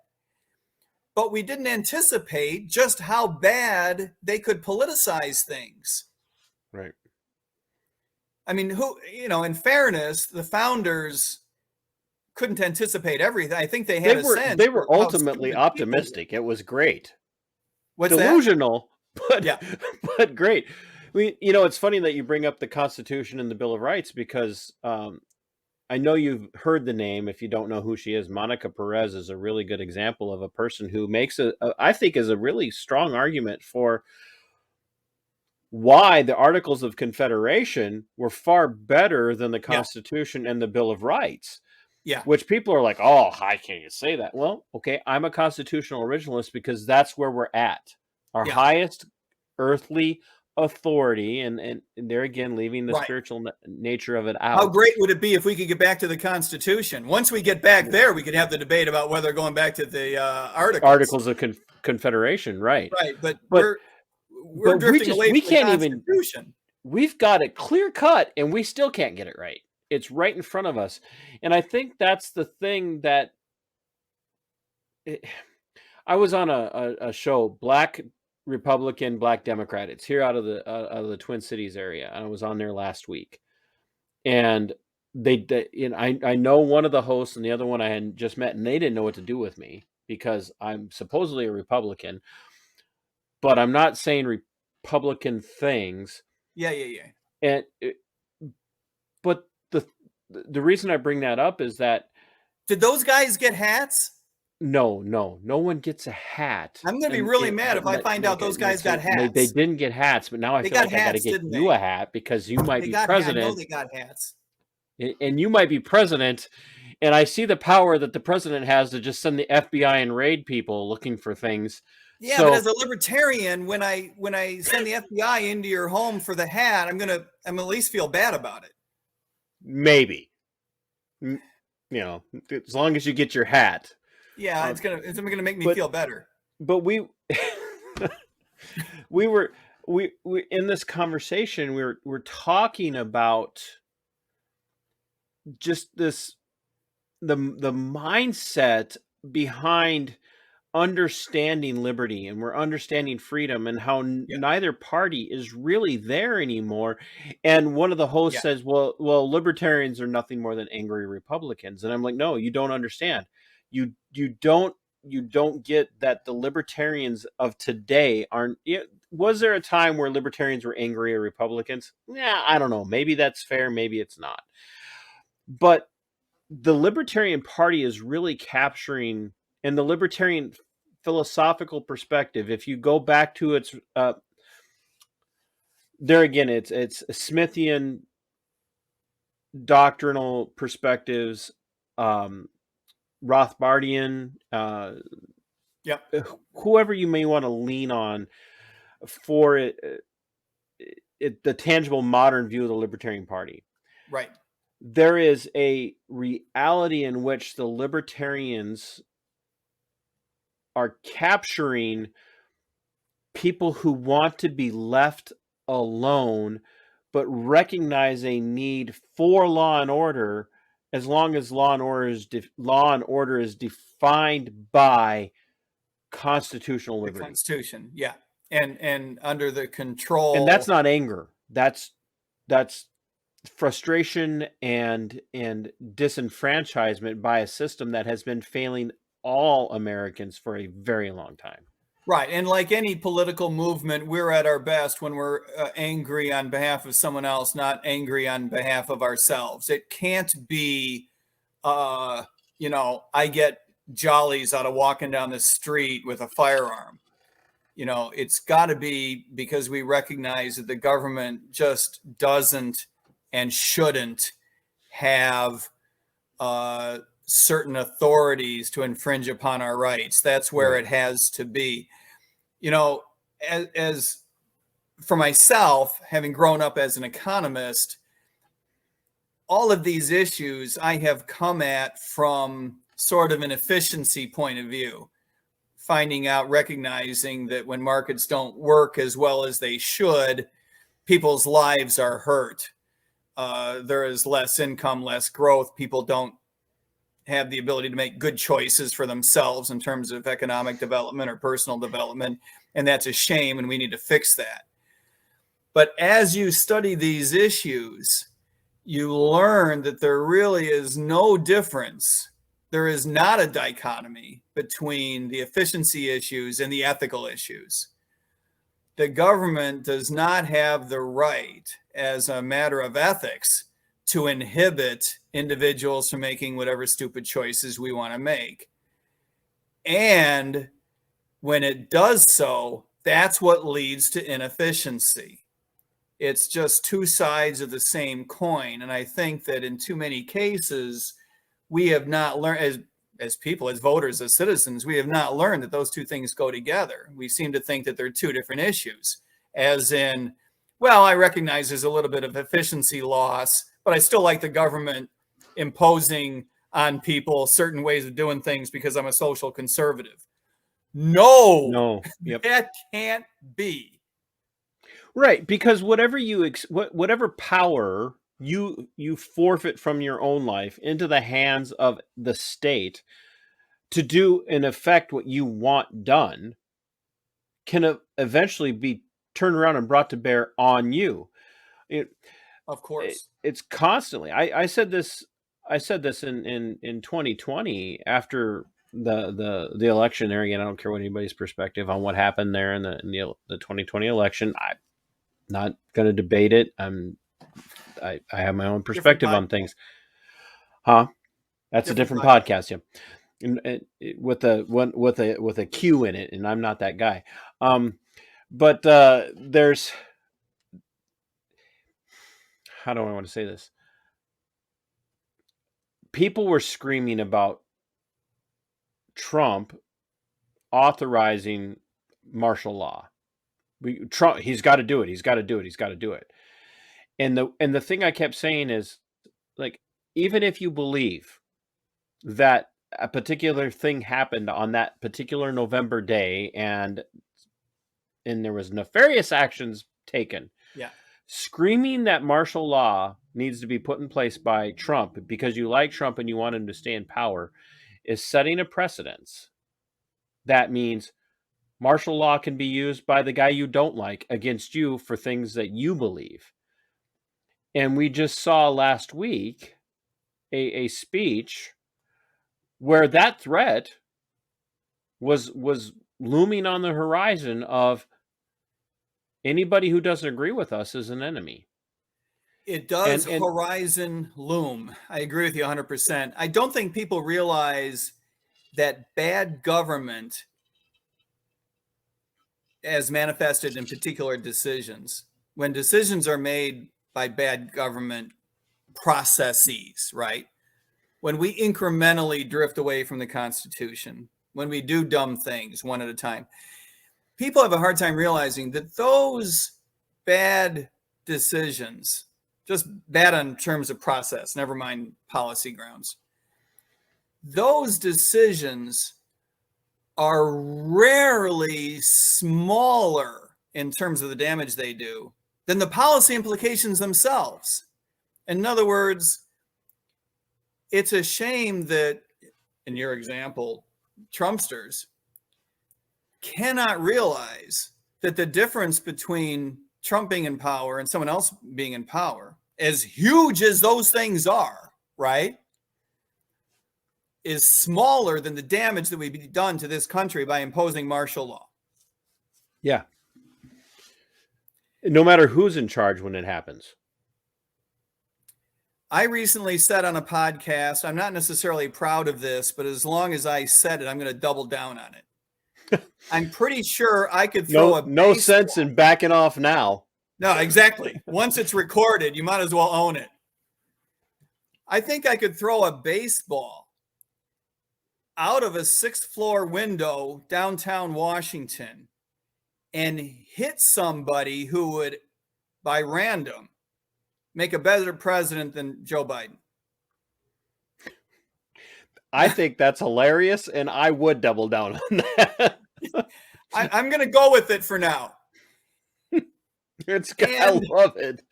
But we didn't anticipate just how bad they could politicize things.
Right.
I mean, in fairness, the founders couldn't anticipate everything. I think they had a sense.
They were ultimately optimistic. It was great.
What's
delusional,
that?
but great. It's funny that you bring up the Constitution and the Bill of Rights, because I know you've heard the name. If you don't know who she is, Monica Perez is a really good example of a person who makes I think is a really strong argument for why the Articles of Confederation were far better than the Constitution and the Bill of Rights.
Yeah.
Which people are like, oh, how can you say that? Well, okay, I'm a constitutional originalist because that's where we're at. Our highest earthly authority, and there again, leaving the spiritual nature of it out.
How great would it be if we could get back to the Constitution? Once we get back there, we could have the debate about whether going back to the
Articles of Confederation, right?
Right, but we're drifting away from the Constitution.
We've got it clear cut, and we still can't get it right. It's right in front of us, and I think that's the thing that I was on a show, Black Republican, Black Democrat. It's here out of the Twin Cities area. I was on there last week, and I know one of the hosts and the other one I had just met, and they didn't know what to do with me because I'm supposedly a Republican, but I'm not saying Republican things.
Yeah.
But the reason I bring that up is that,
did those guys get hats?
No one gets a hat.
I'm going to be really mad if I find out those guys got hats.
They didn't get hats, but now I feel like I got to get you a hat because you might be president.
I know they got hats.
And you might be president, and I see the power that the president has to just send the FBI and raid people looking for things.
Yeah, but as a libertarian, when I send the FBI into your home for the hat, I'm at least feel bad about it.
Maybe. As long as you get your hat.
Yeah, it's gonna make me feel better.
But we in this conversation we're talking about just this the mindset behind understanding liberty, and we're understanding freedom, and how neither party is really there anymore. And one of the hosts says, well, libertarians are nothing more than angry Republicans. And I'm like, no, you don't understand. You don't get that the libertarians of today aren't. Was there a time where libertarians were angry at Republicans? Yeah, I don't know. Maybe that's fair. Maybe it's not. But the Libertarian Party is really capturing, in the libertarian philosophical perspective, if you go back to its there again, it's Smithian doctrinal perspectives, Rothbardian, whoever you may want to lean on for the tangible modern view of the Libertarian Party.
Right.
There is a reality in which the libertarians are capturing people who want to be left alone, but recognize a need for law and order, as long as law and order is defined by constitutional liberty.
The Constitution, yeah, and under the control.
And that's not anger. That's frustration and disenfranchisement by a system that has been failing all Americans for a very long time.
Right. And like any political movement, we're at our best when we're angry on behalf of someone else, not angry on behalf of ourselves. It can't be, I get jollies out of walking down the street with a firearm. It's got to be because we recognize that the government just doesn't and shouldn't have certain authorities to infringe upon our rights. That's where it has to be. As for myself, having grown up as an economist, all of these issues I have come at from sort of an efficiency point of view, recognizing that when markets don't work as well as they should, people's lives are hurt. There is less income, less growth. People don't have the ability to make good choices for themselves in terms of economic development or personal development. And that's a shame, and we need to fix that. But as you study these issues, you learn that there really is no difference. There is not a dichotomy between the efficiency issues and the ethical issues. The government does not have the right, as a matter of ethics, to inhibit individuals from making whatever stupid choices we want to make. And when it does so, that's what leads to inefficiency. It's just two sides of the same coin. And I think that in too many cases, we have not learned, as people, as voters, as citizens, we have not learned that those two things go together. We seem to think that they're two different issues, as in, well, I recognize there's a little bit of efficiency loss, but I still like the government imposing on people certain ways of doing things because I'm a social conservative. No, that can't be.
Right, because whatever whatever power you forfeit from your own life into the hands of the state to do in effect what you want done can eventually be turned around and brought to bear on you.
Of course,
it's constantly. I said this in 2020 after the election there. Again, I don't care what anybody's perspective on what happened there in the 2020 election. I'm not going to debate it. I have my own perspective on things. That's a different podcast. Yeah. And with a Q in it, and I'm not that guy. But there's, how do I want to say this? People were screaming about Trump authorizing martial law. Trump, he's got to do it. He's got to do it. He's got to do it. And the thing I kept saying is, like, even if you believe that a particular thing happened on that particular November day, and there was nefarious actions taken.
Yeah.
Screaming that martial law needs to be put in place by Trump because you like Trump and you want him to stay in power is setting a precedence. That means martial law can be used by the guy you don't like against you for things that you believe. And we just saw last week a speech where that threat was looming on the horizon of anybody who doesn't agree with us is an enemy.
It does horizon loom. I agree with you 100%. I don't think people realize that bad government, as manifested in particular decisions, when decisions are made by bad government processes, right? When we incrementally drift away from the Constitution, when we do dumb things one at a time, people have a hard time realizing that those bad decisions, just bad in terms of process, never mind policy grounds, those decisions are rarely smaller in terms of the damage they do than the policy implications themselves. In other words, it's a shame that, in your example, Trumpsters cannot realize that the difference between Trump being in power and someone else being in power, as huge as those things are, right, is smaller than the damage that would be done to this country by imposing martial law.
Yeah. No matter who's in charge when it happens.
I recently said on a podcast, I'm not necessarily proud of this, but as long as I said it, I'm going to double down on it. I'm pretty sure I could throw
no sense in backing off now.
No, exactly. Once it's recorded, you might as well own it. I think I could throw a baseball out of a 6th floor window downtown Washington and hit somebody who would, by random, make a better president than Joe Biden.
I think that's hilarious, and I would double down on that.
I'm going to go with it for now.
I love it.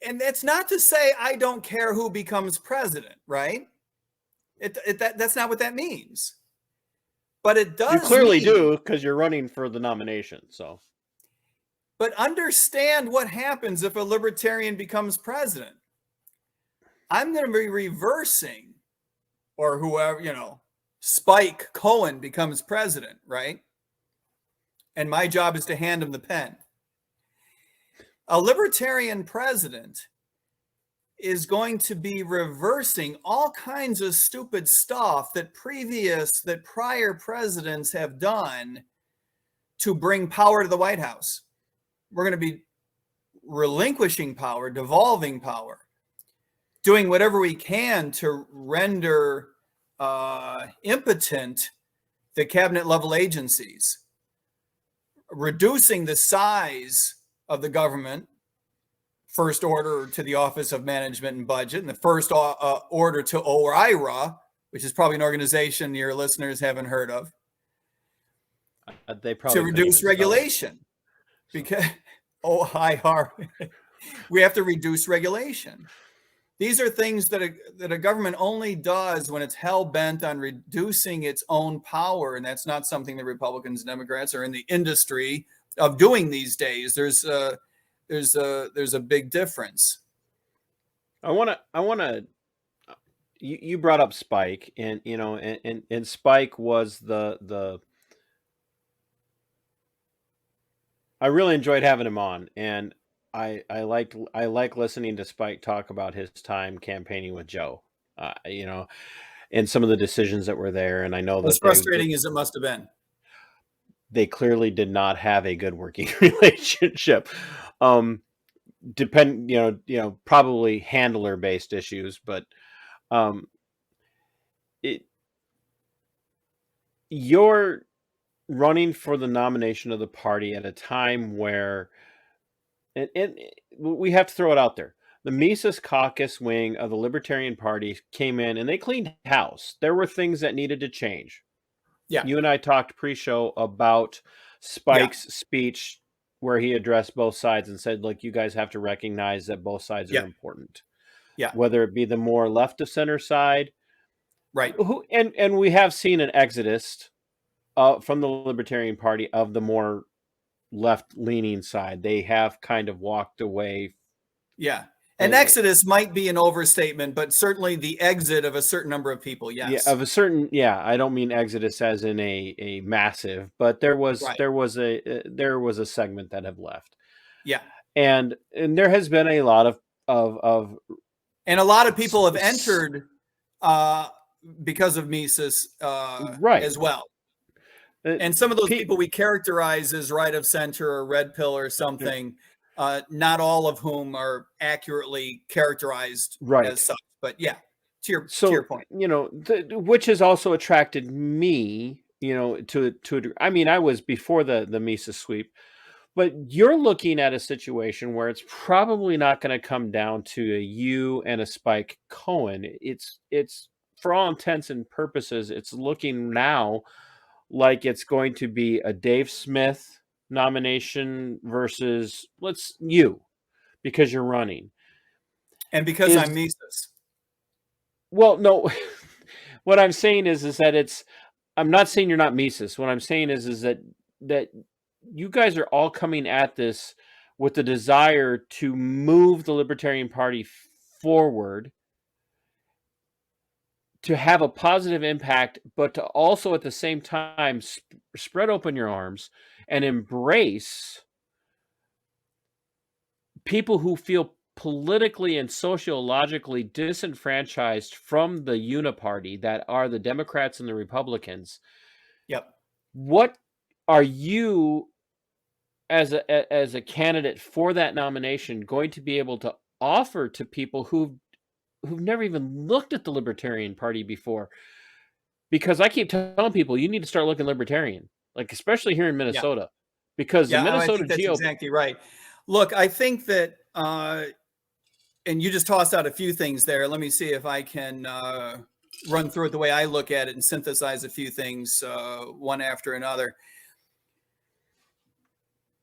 And that's not to say I don't care who becomes president, right? That's not what that means. But it does.
You clearly do, because you're running for the nomination. So,
but understand what happens if a libertarian becomes president. I'm going to be reversing, or whoever, Spike Cohen becomes president, right? And my job is to hand him the pen. A libertarian president is going to be reversing all kinds of stupid stuff that prior presidents have done to bring power to the White House. We're going to be relinquishing power, devolving power, doing whatever we can to render impotent the cabinet level agencies, reducing the size of the government, first order to the Office of Management and Budget, and the first order to OIRA, which is probably an organization your listeners haven't heard of,
they probably
to reduce regulation. Because we have to reduce regulation. These are things that a government only does when it's hell-bent on reducing its own power, and that's not something the Republicans and Democrats are in the industry of doing these days. There's a big difference.
I want to. You brought up Spike, and and Spike was the. I really enjoyed having him on, and I like listening to Spike talk about his time campaigning with Joe, and some of the decisions that were there. And I know
as frustrating as it must have been,
they clearly did not have a good working relationship. Probably handler based issues, but you're running for the nomination of the party at a time where, and we have to throw it out there, The Mises caucus wing of the Libertarian Party came in and they cleaned house. There were things that needed to change.
Yeah.
You and I talked pre-show about Spike's speech where he addressed both sides and said, like, you guys have to recognize that both sides are important.
Yeah.
Whether it be the more left of center side.
Right.
And we have seen an exodus from the Libertarian Party of the more left-leaning side. They have kind of walked away.
Yeah. An exodus might be an overstatement, but certainly the exit of a certain number of people. Yes.
Yeah, of a certain. Yeah, I don't mean exodus as in a massive, but there was a segment that have left.
Yeah,
and there has been a lot of
and a lot of people have entered because of Mises as well. And some of those people we characterize as right of center or red pill or something. Not all of whom are accurately characterized as such, but yeah, to your point,
which has also attracted me, to I mean, I was before the Mises sweep, but you're looking at a situation where it's probably not going to come down to a you and a Spike Cohen. It's for all intents and purposes, it's looking now like it's going to be a Dave Smith nomination versus you, because you're running
and because I'm Mises.
Well, no, what I'm saying is that I'm not saying you're not Mises. What I'm saying is that you guys are all coming at this with the desire to move the Libertarian Party forward, to have a positive impact, but to also at the same time spread open your arms and embrace people who feel politically and sociologically disenfranchised from the uniparty that are the Democrats and the Republicans.
Yep.
What are you, as a candidate for that nomination, going to be able to offer to people who've never even looked at the Libertarian Party before? Because I keep telling people you need to start looking libertarian, like especially here in Minnesota, because the Minnesota
I think that's
GOP.
Exactly right. Look, I think that, and you just tossed out a few things there. Let me see if I can run through it the way I look at it and synthesize a few things one after another.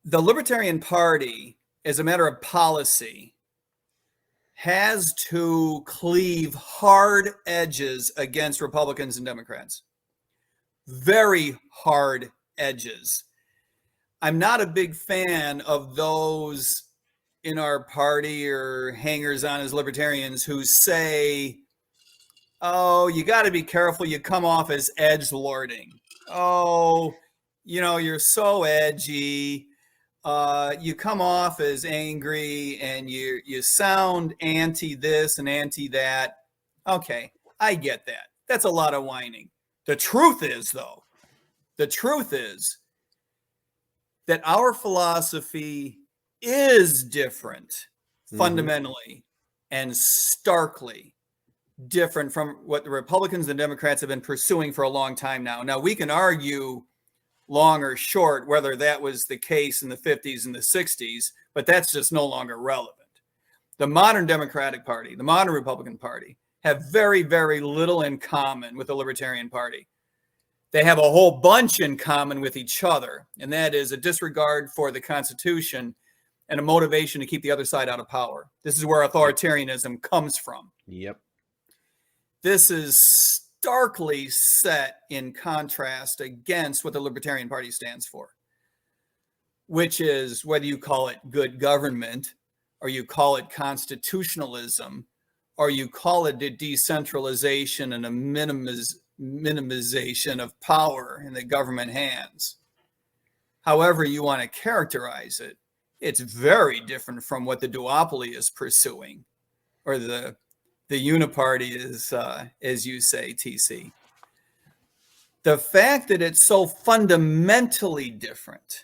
The Libertarian Party, as a matter of policy, has to cleave hard edges against Republicans and Democrats. Very hard edges. I'm not a big fan of those in our party or hangers on as libertarians who say, oh, you got to be careful. You come off as edgelording. Oh, you're so edgy. You come off as angry and you sound anti this and anti that. Okay, I get that. That's a lot of whining. The truth is that our philosophy is different, fundamentally and starkly different from what the Republicans and Democrats have been pursuing for a long time now. Now, we can argue long or short whether that was the case in the 50s and the 60s, but that's just no longer relevant. The modern Democratic Party, the modern Republican Party, have very, very little in common with the Libertarian Party. They have a whole bunch in common with each other, and that is a disregard for the Constitution and a motivation to keep the other side out of power. This is where authoritarianism comes from.
Yep.
This is starkly set in contrast against what the Libertarian Party stands for, which is, whether you call it good government or you call it constitutionalism or you call it a decentralization and a minimization of power in the government hands. However you want to characterize it, it's very different from what the duopoly is pursuing, or the uniparty is, as you say, TC. The fact that it's so fundamentally different,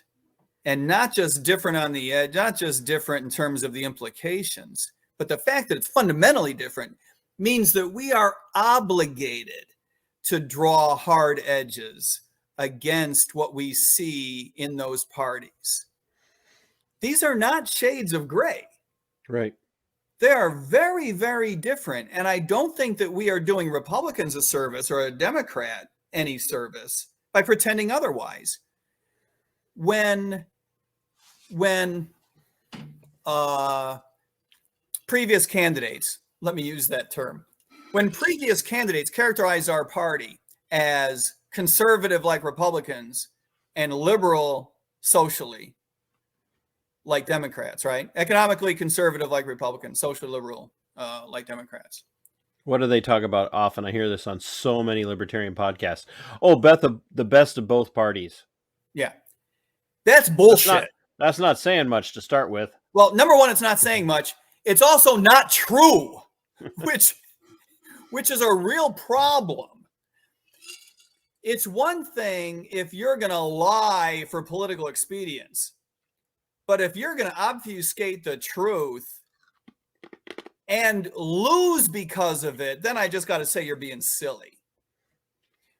and not just different on the edge, not just different in terms of the implications, but the fact that it's fundamentally different means that we are obligated to draw hard edges against what we see in those parties. These are not shades of gray.
Right.
They are very, very different. And I don't think that we are doing Republicans a service or a Democrat any service by pretending otherwise. When previous candidates, let me use that term, when previous candidates characterize our party as conservative like Republicans and liberal socially like Democrats, right? Economically conservative like Republicans, social liberal like Democrats.
What do they talk about often? I hear this on so many libertarian podcasts. Oh, the best of both parties.
Yeah. That's bullshit.
That's not saying much to start with.
Well, number one, it's not saying much. It's also not true, which is a real problem. It's one thing if you're going to lie for political expedience, but if you're going to obfuscate the truth and lose because of it, then I just got to say you're being silly.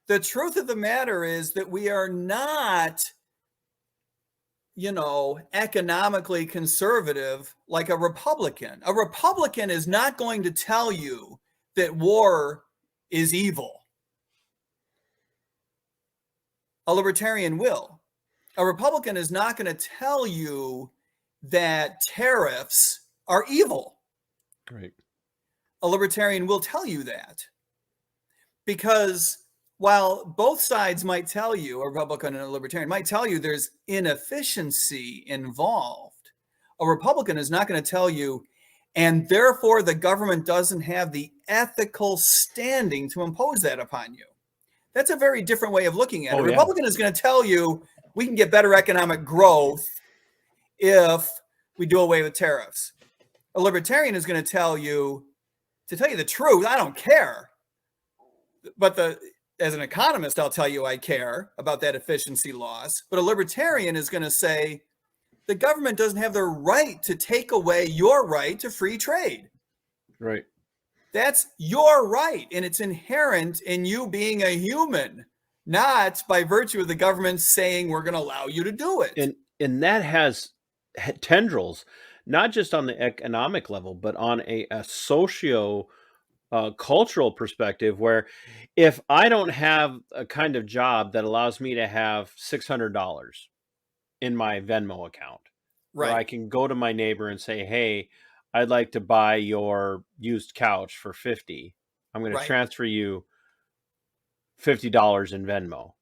The truth of the matter is that we are not, economically conservative like a Republican. A Republican is not going to tell you that war is evil. A libertarian will. A Republican is not going to tell you that tariffs are evil.
Right.
A libertarian will tell you that. Because while both sides might tell you, a Republican and a libertarian might tell you there's inefficiency involved, a Republican is not going to tell you, and therefore the government doesn't have the ethical standing to impose that upon you. That's a very different way of looking at it. A Republican is going to tell you we can get better economic growth if we do away with tariffs. A libertarian is going to tell you, to tell you the truth, I don't care. But as an economist, I'll tell you I care about that efficiency loss. But a libertarian is going to say the government doesn't have the right to take away your right to free trade.
Right.
That's your right, and it's inherent in you being a human, not by virtue of the government saying we're going to allow you to do it.
And that has tendrils, not just on the economic level, but on a socio cultural perspective, where if I don't have a kind of job that allows me to have $600 in my Venmo account,
right,
where I can go to my neighbor and say, hey, I'd like to buy your used couch for $50. I'm going to transfer you $50 in Venmo.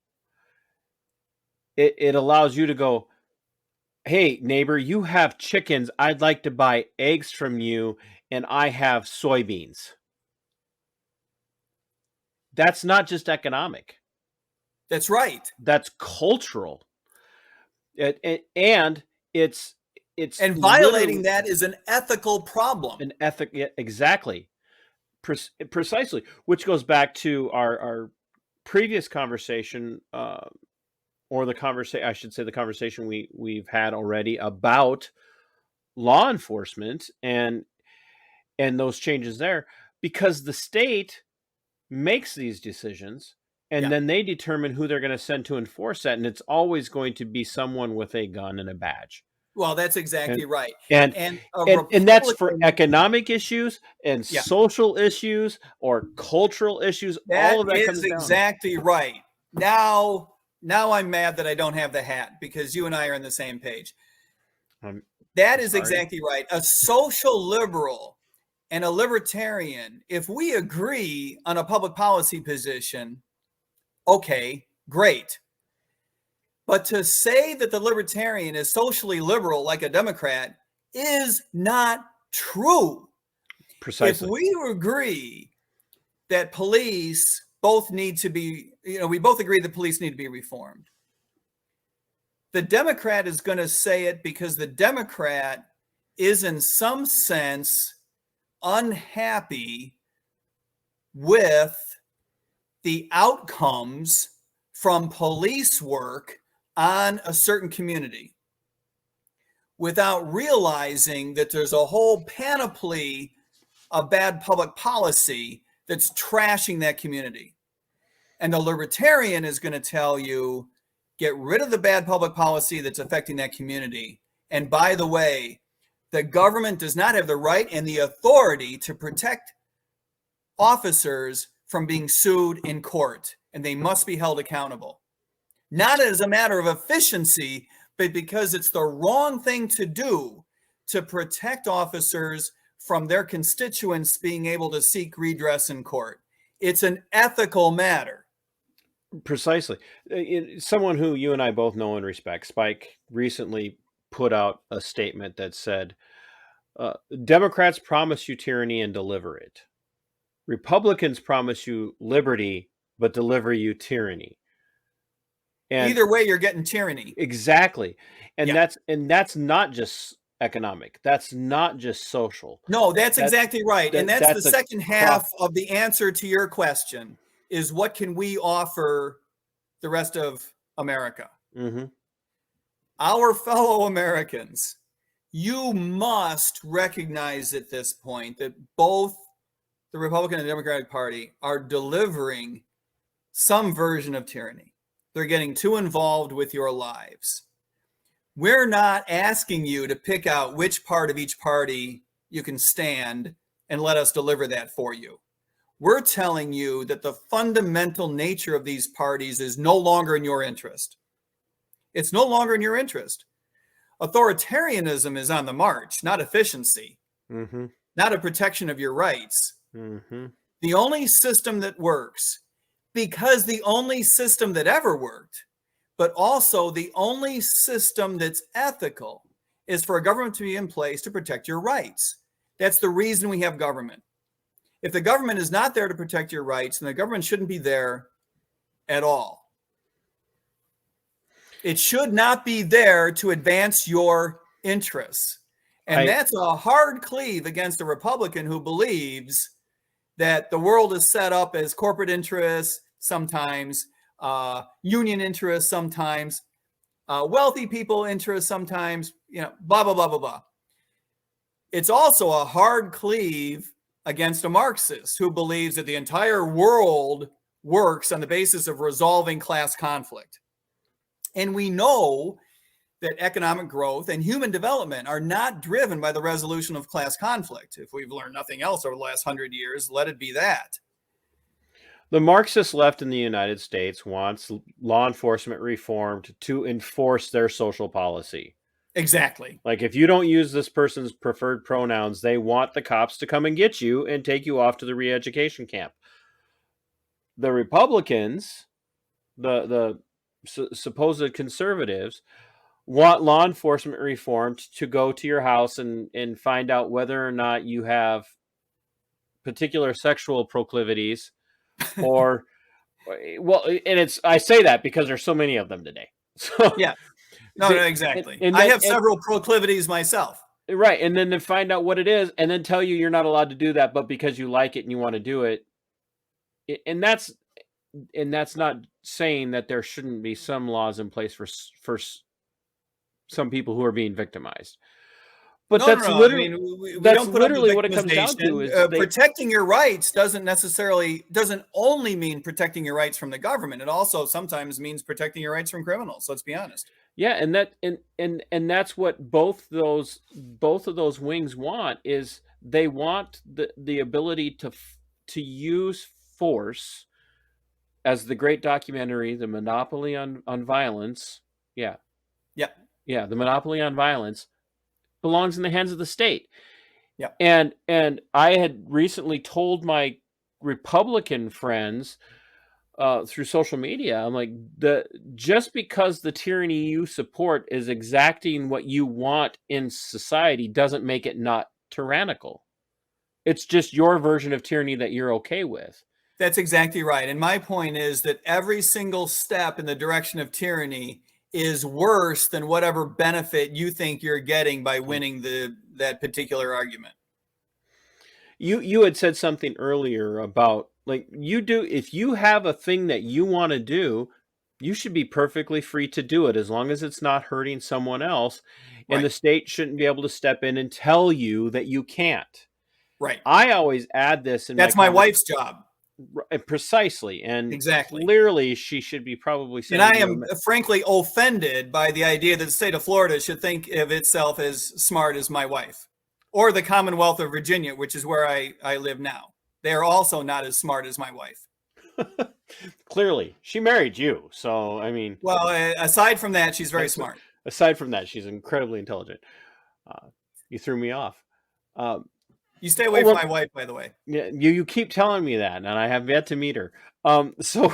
It allows you to go, hey, neighbor, you have chickens. I'd like to buy eggs from you, and I have soybeans. That's not just economic.
That's right.
That's cultural. And it's
violating that is an ethical problem.
An ethic, exactly, precisely. Which goes back to our previous conversation, or the conversation, I should say, the conversation we've had already about law enforcement and those changes there, because the state makes these decisions, and then they determine who they're going to send to enforce that, and it's always going to be someone with a gun and a badge.
Well, that's exactly right.
And that's for economic issues and social issues or cultural issues. All of that comes down.
Exactly right. Now I'm mad that I don't have the hat, because you and I are on the same page. That is exactly right. A social liberal and a libertarian, if we agree on a public policy position, okay, great. But to say that the libertarian is socially liberal like a Democrat is not true.
Precisely.
If we agree that police both need to be, we both agree that police need to be reformed, the Democrat is going to say it because the Democrat is in some sense unhappy with the outcomes from police work on a certain community, without realizing that there's a whole panoply of bad public policy that's trashing that community. And the libertarian is going to tell you, get rid of the bad public policy that's affecting that community. And by the way, The government does not have the right and the authority to protect officers from being sued in court, and they must be held accountable. Not as a matter of efficiency, but because it's the wrong thing to do to protect officers from their constituents being able to seek redress in court. It's an ethical matter.
Precisely. Someone who you and I both know and respect, Spike, recently put out a statement that said, Democrats promise you tyranny and deliver it. Republicans promise you liberty, but deliver you tyranny. And
either way, you're getting tyranny.
Exactly. And that's not just economic. That's not just social.
No, that's exactly right. And that's the second half of the answer to your question is what can we offer the rest of America?
Mm-hmm.
Our fellow Americans, you must recognize at this point that both the Republican and Democratic Party are delivering some version of tyranny. They're getting too involved with your lives. We're not asking you to pick out which part of each party you can stand and let us deliver that for you. We're telling you that the fundamental nature of these parties is no longer in your interest. It's no longer in your interest. Authoritarianism is on the march, not efficiency, not a protection of your rights. The only system that works, because the only system that ever worked, but also the only system that's ethical, is for a government to be in place to protect your rights. That's the reason we have government. If the government is not there to protect your rights, then the government shouldn't be there at all. It should not be there to advance your interests. And that's a hard cleave against a Republican who believes that the world is set up as corporate interests sometimes, union interests sometimes, wealthy people interests sometimes, blah, blah, blah, blah, blah. It's also a hard cleave against a Marxist who believes that the entire world works on the basis of resolving class conflict. And we know that economic growth and human development are not driven by the resolution of class conflict. If we've learned nothing else over the last 100 years, let it be that.
The Marxist left in the United States wants law enforcement reformed to enforce their social policy.
Exactly.
Like if you don't use this person's preferred pronouns, they want the cops to come and get you and take you off to the re-education camp. The Republicans, the supposed conservatives, want law enforcement reformed to go to your house and find out whether or not you have particular sexual proclivities or, well, and I say that because there's so many of them today. So
yeah. No, exactly. And I have several proclivities myself.
Right. And then to find out what it is and then tell you you're not allowed to do that, but because you like it and you want to do it. And that's not saying that there shouldn't be some laws in place for some people who are being victimized. But that's literally, what it comes down to is
protecting your rights doesn't only mean protecting your rights from the government. It also sometimes means protecting your rights from criminals. Let's be honest.
Yeah, and that's what both of those wings want is they want the ability to use force, as the great documentary, The Monopoly on Violence. Yeah, The Monopoly on Violence belongs in the hands of the state.
Yeah.
And I had recently told my Republican friends through social media, I'm like, just because the tyranny you support is exacting what you want in society doesn't make it not tyrannical. It's just your version of tyranny that you're okay with.
That's exactly right. And my point is that every single step in the direction of tyranny is worse than whatever benefit you think you're getting by winning that particular argument.
You had said something earlier about if you have a thing that you want to do, you should be perfectly free to do it as long as it's not hurting someone else. Right. And the state shouldn't be able to step in and tell you that you can't.
Right.
I always add this.
That's my wife's job.
Precisely, and
Exactly.
clearly she should be probably saying.
And I am frankly offended by the idea that the state of Florida should think of itself as smart as my wife, or the Commonwealth of Virginia, which is where I live now. They are also not as smart as my wife.
Clearly, she married you, so I mean.
Well, aside from that, she's very smart.
Aside from that, she's incredibly intelligent. You threw me off.
You stay away from my wife, by the way.
Yeah, you keep telling me that, and I have yet to meet her. So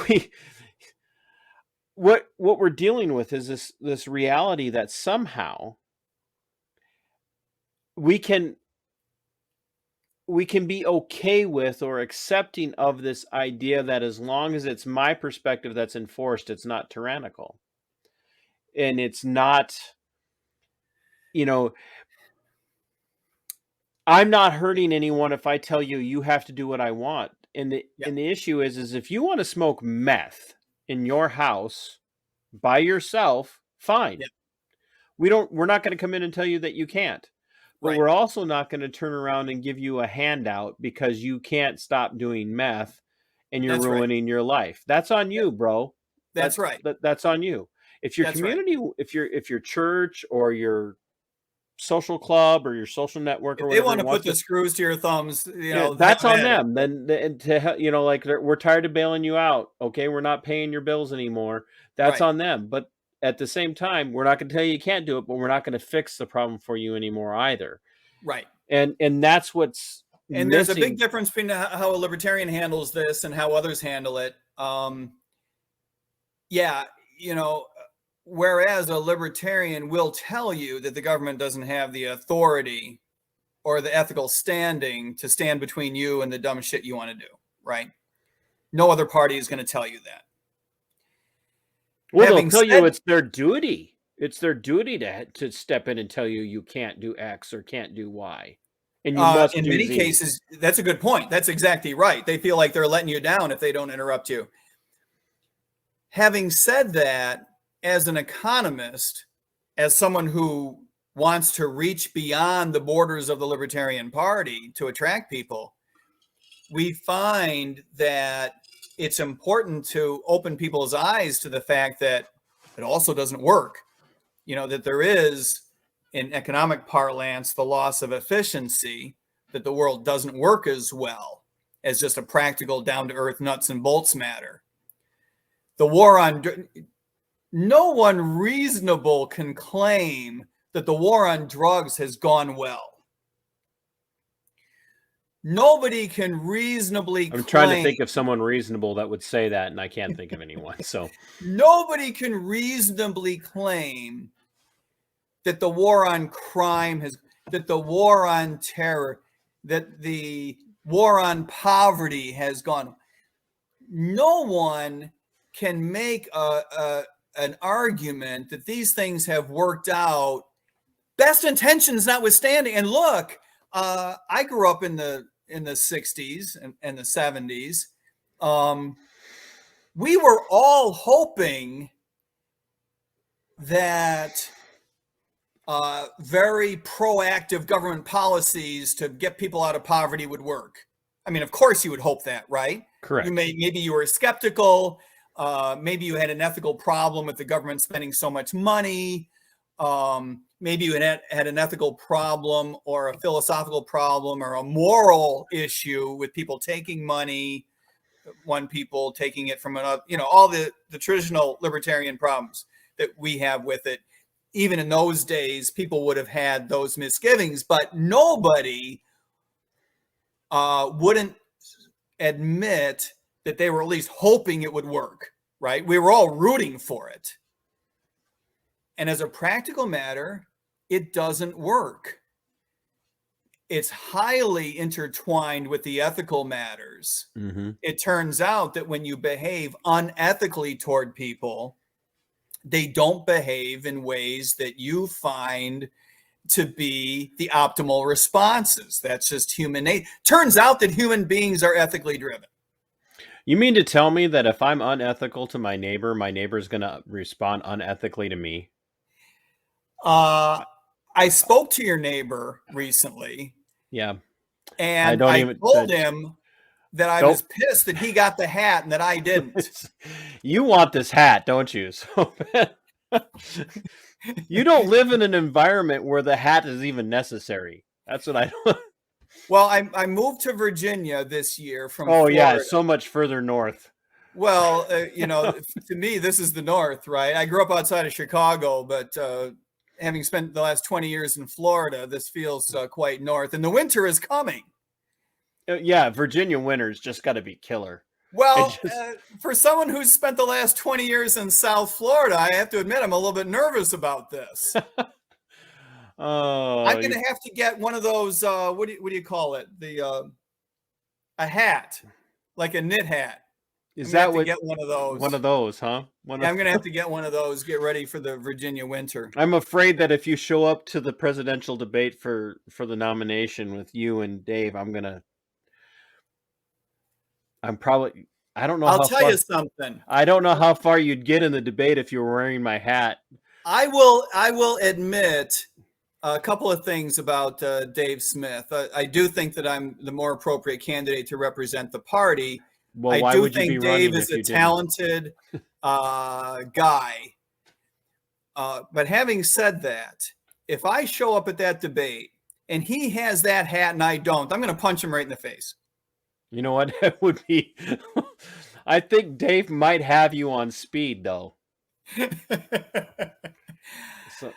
what we're dealing with is this reality that somehow we can be okay with or accepting of this idea that as long as it's my perspective that's enforced, it's not tyrannical. And it's not, I'm not hurting anyone if I tell you you have to do what I want. And the issue is if you want to smoke meth in your house by yourself, fine.
Yeah.
We're not going to come in and tell you that you can't. But
Right.
we're also not going to turn around and give you a handout because you can't stop doing meth and you're ruining your life. That's on you, bro.
That's right.
That's on you. If your
That's
community, if your church or your social club or your social network, or
If they
whatever
want to put the screws to your thumbs,
that's on them. Then like we're tired of bailing you out. Okay, we're not paying your bills anymore. That's on them. But at the same time, we're not going to tell you can't do it, but we're not going to fix the problem for you anymore either.
Right.
And that's what's
and
missing.
There's a big difference between how a libertarian handles this and how others handle it. Whereas a libertarian will tell you that the government doesn't have the authority or the ethical standing to stand between you and the dumb shit you want to do, right? No other party is going to tell you that.
Well, they'll tell you it's their duty. It's their duty to step in and tell you you can't do X or can't do Y. And you must
in
do
many
Z.
cases, that's a good point. That's exactly right. They feel like they're letting you down if they don't interrupt you. Having said that, as an economist, as someone who wants to reach beyond the borders of the Libertarian Party to attract people, we find that it's important to open people's eyes to the fact that it also doesn't work. That there is, in economic parlance, the loss of efficiency, that the world doesn't work as well as just a practical, down-to-earth, nuts and bolts matter. The war on... No one reasonable can claim that the war on drugs has gone well. Nobody can reasonably
I'm trying to think of someone reasonable that would say that, and I can't think of anyone. So
nobody can reasonably claim that the war on crime that the war on terror, that the war on poverty has gone. No one can make an argument that these things have worked out, best intentions notwithstanding. And look, I grew up in the 60s and the 70s. We were all hoping that very proactive government policies to get people out of poverty would work. I mean, of course you would hope that, right?
Correct.
Maybe you were skeptical. Maybe you had an ethical problem with the government spending so much money. Maybe you had an ethical problem or a philosophical problem or a moral issue with people taking money, one people taking it from another, all the traditional libertarian problems that we have with it. Even in those days, people would have had those misgivings, but nobody wouldn't admit that they were at least hoping it would work, right? We were all rooting for it. And as a practical matter, it doesn't work. It's highly intertwined with the ethical matters.
Mm-hmm.
It turns out that when you behave unethically toward people, they don't behave in ways that you find to be the optimal responses. That's just human nature. Turns out that human beings are ethically driven.
You mean to tell me that if I'm unethical to my neighbor's going to respond unethically to me?
I spoke to your neighbor recently.
Yeah.
And I told him that I was pissed that he got the hat and that I didn't.
You want this hat, don't you? So you don't live in an environment where the hat is even necessary. That's what I don't.
Well, I moved to Virginia this year from
Oh,
Florida.
yeah, so much further north.
Well, to me, this is the North, right? I grew up outside of Chicago, but having spent the last 20 years in Florida, this feels quite north. And the winter is coming.
Yeah, Virginia winter's just got to be killer.
Well, for someone who's spent the last 20 years in South Florida, I have to admit I'm a little bit nervous about this. I'm going to have to get one of those, what do you call it? A hat, like a knit hat.
Is that what?
Get one of those?
One of those, huh?
I'm going to have to get one of those. Get ready for the Virginia winter.
I'm afraid that if you show up to the presidential debate for the nomination with you and Dave, I don't know.
I'll tell you something.
I don't know how far you'd get in the debate if you were wearing my hat.
I will admit a couple of things about Dave Smith. I do think that I'm the more appropriate candidate to represent the party.
Well,
I do think Dave is a talented guy. But having said that, if I show up at that debate and he has that hat and I don't, I'm going to punch him right in the face.
You know what? It would be. I think Dave might have you on speed, though. So,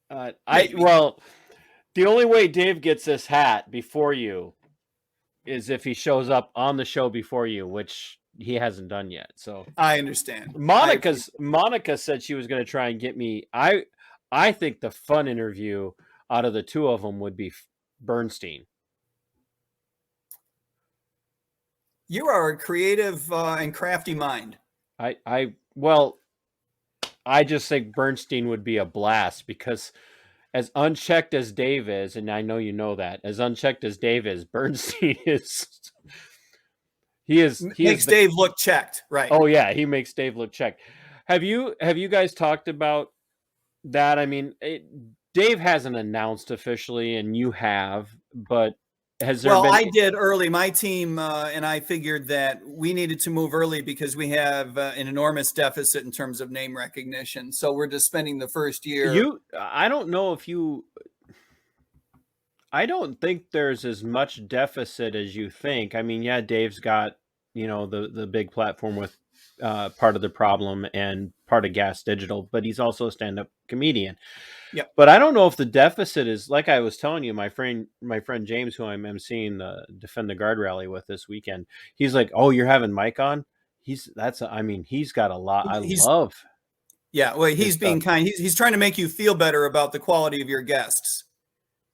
the only way Dave gets this hat before you is if he shows up on the show before you, which he hasn't done yet. So
I understand.
Monica said she was going to try and get me. I think the fun interview out of the two of them would be Bernstein.
You are a creative and crafty mind.
I just think Bernstein would be a blast because as unchecked as Dave is, and I know you know that, as unchecked as Dave is, Bernstein is.
Makes Dave look checked, right?
Oh yeah, he makes Dave look checked. Have you guys talked about that? I mean, Dave hasn't announced officially, and you have, but has there been?
Well, I did early. My team and I figured that we needed to move early because we have an enormous deficit in terms of name recognition. So we're just spending the first year.
I don't know if you. I don't think there's as much deficit as you think. I mean, yeah, Dave's got, the big platform with Part of the Problem and Part of Gas Digital, but he's also a stand-up comedian.
Yeah.
But I don't know if the deficit is, like I was telling you, my friend James, who I'm emceeing the Defend the Guard rally with this weekend, he's like, "Oh, you're having Mike on?" He's got a lot. Love.
Yeah, well, he's being kind. He's trying to make you feel better about the quality of your guests.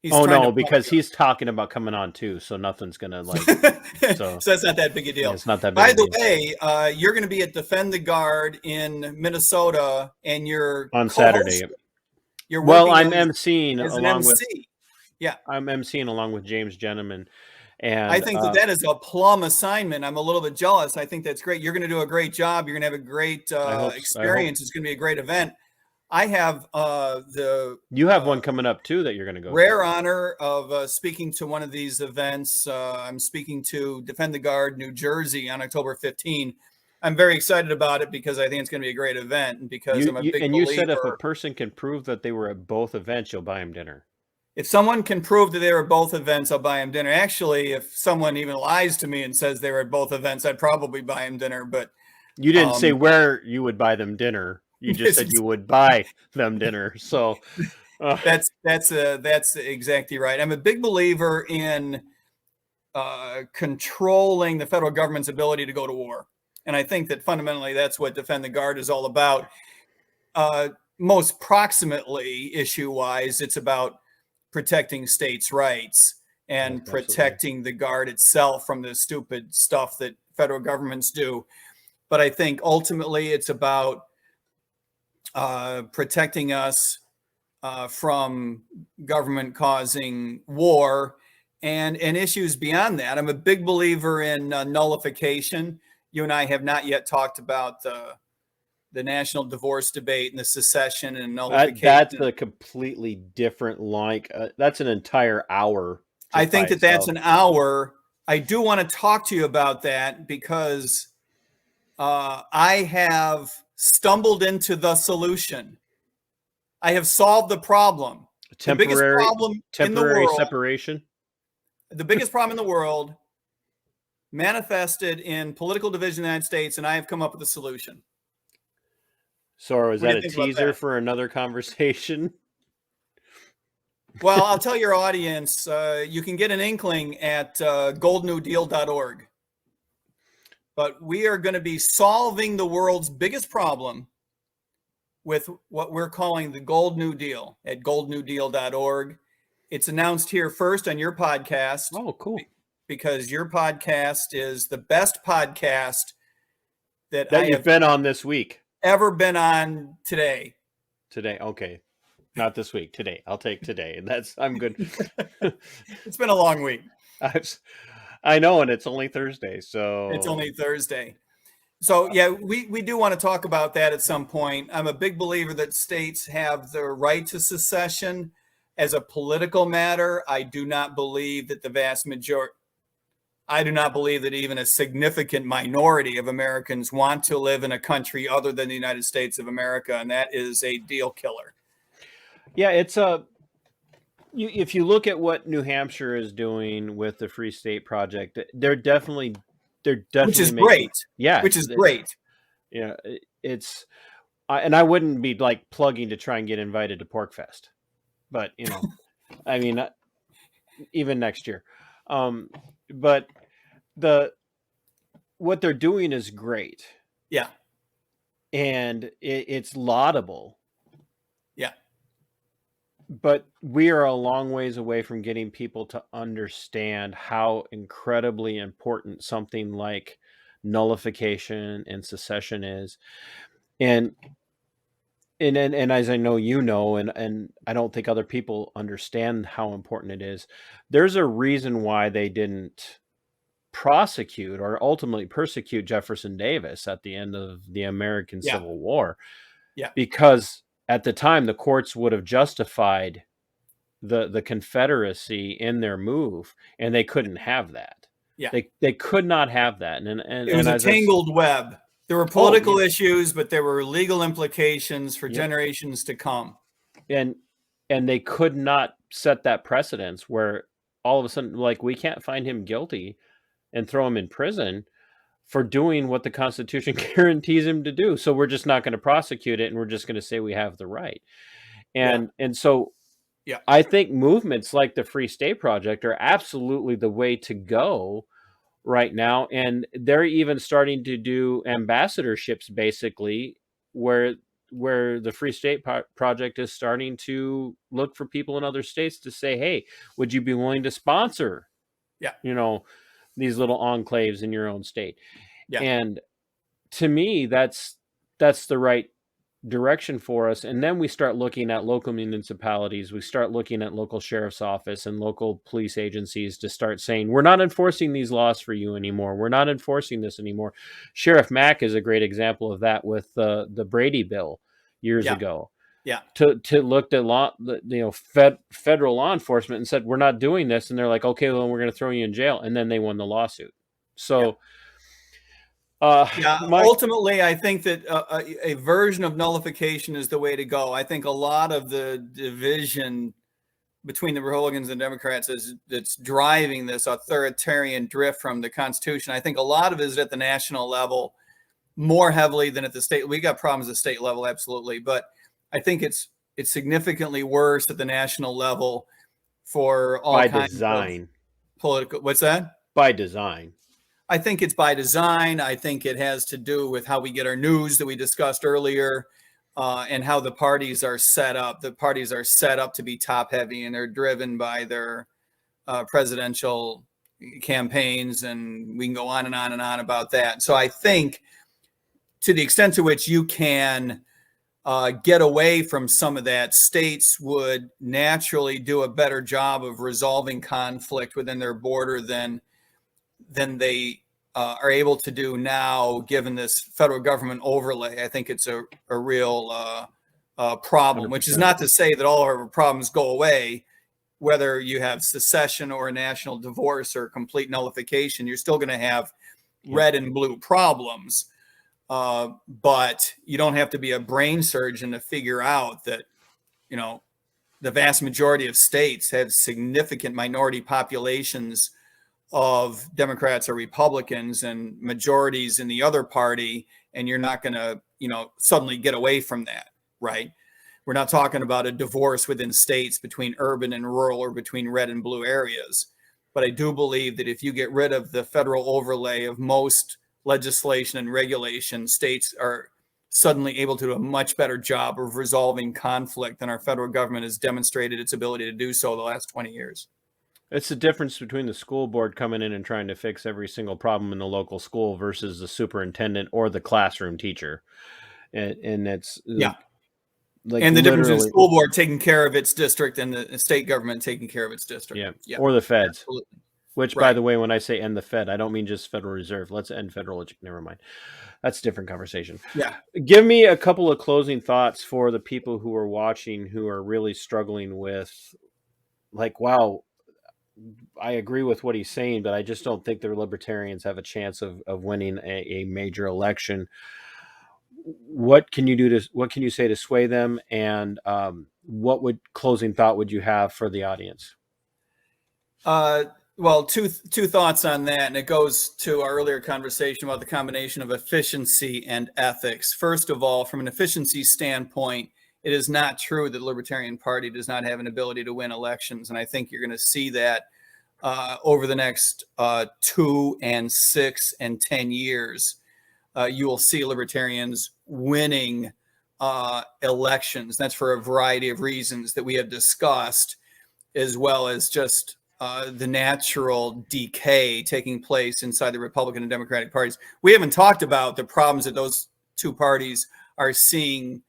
Because he's talking about coming on too, so nothing's gonna
so that's not that big a deal.
Yeah, it's not that big.
By the way, you're going to be at Defend the Guard in Minnesota, and you're
on Saturday. I'm emceeing along with.
Yeah,
I'm emceeing along with James Gentleman, and
I think that is a plum assignment. I'm a little bit jealous. I think that's great. You're going to do a great job. You're going to have a great experience. It's going to be a great event. I have
You have one coming up too that you're going to go.
Rare honor of speaking to one of these events. I'm speaking to Defend the Guard, New Jersey, on October 15. I'm very excited about it because I think it's going to be a great event, and because I'm a big believer.
And you said if a person can prove that they were at both events, you'll buy them dinner.
If someone can prove that they were at both events, I'll buy them dinner. Actually, if someone even lies to me and says they were at both events, I'd probably buy them dinner. But
you didn't say where you would buy them dinner. You just said you would buy them dinner. So
that's exactly right. I'm a big believer in controlling the federal government's ability to go to war. And I think that fundamentally that's what Defend the Guard is all about. Most proximately, issue-wise, it's about protecting states' rights and protecting the Guard itself from the stupid stuff that federal governments do. But I think ultimately it's about protecting us from government causing war and issues beyond that. I'm a big believer in nullification. You and I have not yet talked about the national divorce debate and the secession and nullification.
That's a completely different, that's an entire hour.
I think that's an hour. I do want to talk to you about that because I have stumbled into the solution. I have solved the problem. The biggest problem in the world,
separation.
The biggest problem in the world manifested in political division in the United States, and I have come up with a solution.
So is that a teaser for another conversation?
Well, I'll tell your audience, you can get an inkling at goldnewdeal.org. But we are going to be solving the world's biggest problem with what we're calling the Gold New Deal at goldnewdeal.org. It's announced here first on your podcast.
Oh, cool.
Because your podcast is the best podcast that
you've been on this week.
Ever been on today.
Today, okay. Not this week, today. I'll take today. I'm good.
It's been a long week.
I know, and it's only Thursday, so.
It's only Thursday. So, yeah, we do want to talk about that at some point. I'm a big believer that states have the right to secession as a political matter. I do not believe that I do not believe that even a significant minority of Americans want to live in a country other than the United States of America, and that is a deal killer.
Yeah, it's if you look at what New Hampshire is doing with the Free State Project, they're definitely
which is great.
Yeah,
which is great.
Yeah, and I wouldn't be like plugging to try and get invited to Pork Fest, but I mean, even next year. But what they're doing is great.
Yeah.
And it's laudable.
Yeah.
But we are a long ways away from getting people to understand how incredibly important something like nullification and secession is. And as I know, and I don't think other people understand how important it is. There's a reason why they didn't prosecute or ultimately persecute Jefferson Davis at the end of the American Civil War.
Yeah.
Because at the time, the courts would have justified the Confederacy in their move, and they couldn't have that.
Yeah.
They could not have that. And
it was a tangled web. There were political issues, but there were legal implications for generations to come.
And they could not set that precedence where all of a sudden, like, we can't find him guilty and throw him in prison for doing what the Constitution guarantees him to do. So we're just not going to prosecute it, and we're just going to say we have the right. And so I think movements like the Free State Project are absolutely the way to go right now. And they're even starting to do ambassadorships, basically, where the Free State Project is starting to look for people in other states to say, hey, would you be willing to sponsor, these little enclaves in your own state? Yeah. And to me, that's the right direction for us. And then we start looking at local municipalities. We start looking at local sheriff's office and local police agencies to start saying, we're not enforcing these laws for you anymore. We're not enforcing this anymore. Sheriff Mack is a great example of that with the Brady bill years ago. Yeah. To looked at federal law enforcement and said, we're not doing this. And they're like, okay, well, we're going to throw you in jail. And then they won the lawsuit. So
ultimately, I think that a version of nullification is the way to go. I think a lot of the division between the Republicans and Democrats that's driving this authoritarian drift from the Constitution. I think a lot of it is at the national level more heavily than at the state. We got problems at the state level, absolutely. But I think it's significantly worse at the national level for all kinds of political. What's that?
By design.
I think it's by design. I think it has to do with how we get our news that we discussed earlier, and how the parties are set up. The parties are set up to be top heavy, and they're driven by their presidential campaigns, and we can go on and on and on about that. So I think to the extent to which you can get away from some of that, states would naturally do a better job of resolving conflict within their border than they are able to do now, given this federal government overlay. I think it's a real problem, 100%. Which is not to say that all of our problems go away. whether you have secession or a national divorce or complete nullification, you're still going to have red and blue problems. But you don't have to be a brain surgeon to figure out that, the vast majority of states have significant minority populations of Democrats or Republicans and majorities in the other party. And you're not going to, suddenly get away from that, right? We're not talking about a divorce within states between urban and rural or between red and blue areas. But I do believe that if you get rid of the federal overlay of most legislation and regulation, states are suddenly able to do a much better job of resolving conflict than our federal government has demonstrated its ability to do so the last 20 years.
It's the difference between the school board coming in and trying to fix every single problem in the local school versus the superintendent or the classroom teacher. And it's
and the difference in the school board taking care of its district and the state government taking care of its district.
Yeah. Or the feds.
Absolutely.
Which, by the way, when I say end the Fed, I don't mean just Federal Reserve. Let's end federal. Never mind. That's a different conversation.
Yeah.
Give me a couple of closing thoughts for the people who are watching who are really struggling with, wow, I agree with what he's saying, but I just don't think the libertarians have a chance of winning a major election. What can you say to sway them? And what closing thought would you have for the audience?
Well, two thoughts on that, and it goes to our earlier conversation about the combination of efficiency and ethics. First of all, from an efficiency standpoint, it is not true that the Libertarian Party does not have an ability to win elections, and I think you're going to see that over the next 2 and 6 and 10 years. You will see libertarians winning elections. That's for a variety of reasons that we have discussed, as well as just the natural decay taking place inside the Republican and Democratic parties. We haven't talked about the problems that those two parties are seeing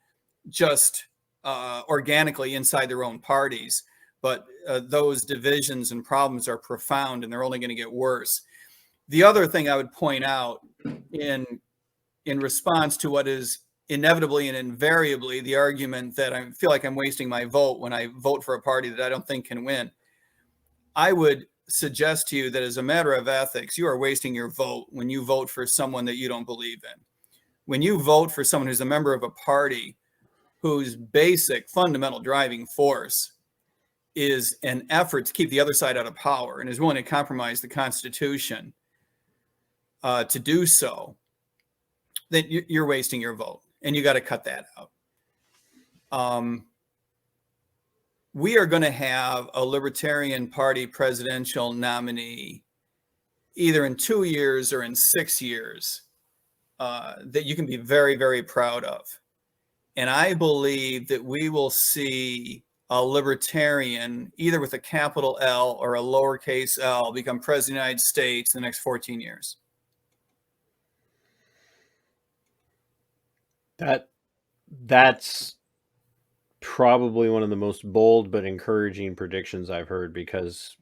just organically inside their own parties. But those divisions and problems are profound, and they're only going to get worse. The other thing I would point out in response to what is inevitably and invariably the argument that I feel like I'm wasting my vote when I vote for a party that I don't think can win, I would suggest to you that as a matter of ethics, you are wasting your vote when you vote for someone that you don't believe in. When you vote for someone who's a member of a party whose basic fundamental driving force is an effort to keep the other side out of power and is willing to compromise the Constitution to do so, then you're wasting your vote, and you got to cut that out. We are going to have a Libertarian Party presidential nominee either in 2 years or in 6 years that you can be very, very proud of. And I believe that we will see a libertarian, either with a capital L or a lowercase l, become president of the United States in the next 14 years.
That's probably one of the most bold but encouraging predictions I've heard, because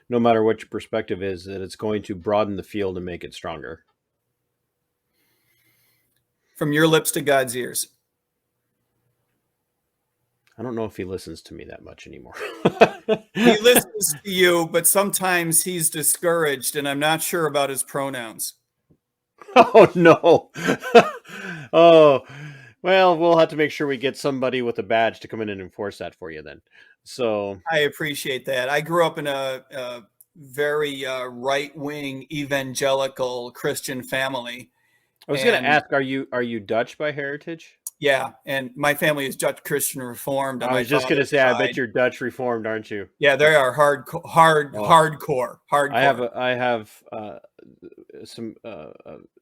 no matter what your perspective is, that it's going to broaden the field and make it stronger.
From your lips to God's ears.
I don't know if he listens to me that much anymore.
He listens to you, but sometimes he's discouraged, and I'm not sure about his pronouns.
Oh, no. Oh, well, we'll have to make sure we get somebody with a badge to come in and enforce that for you then. So
I appreciate that. I grew up in a very right-wing evangelical Christian family.
I was going to ask, are you Dutch by heritage?
Yeah, and my family is Dutch Christian Reformed.
I was just going to say, I bet you're Dutch Reformed, aren't you?
Yeah, they are hardcore.
I have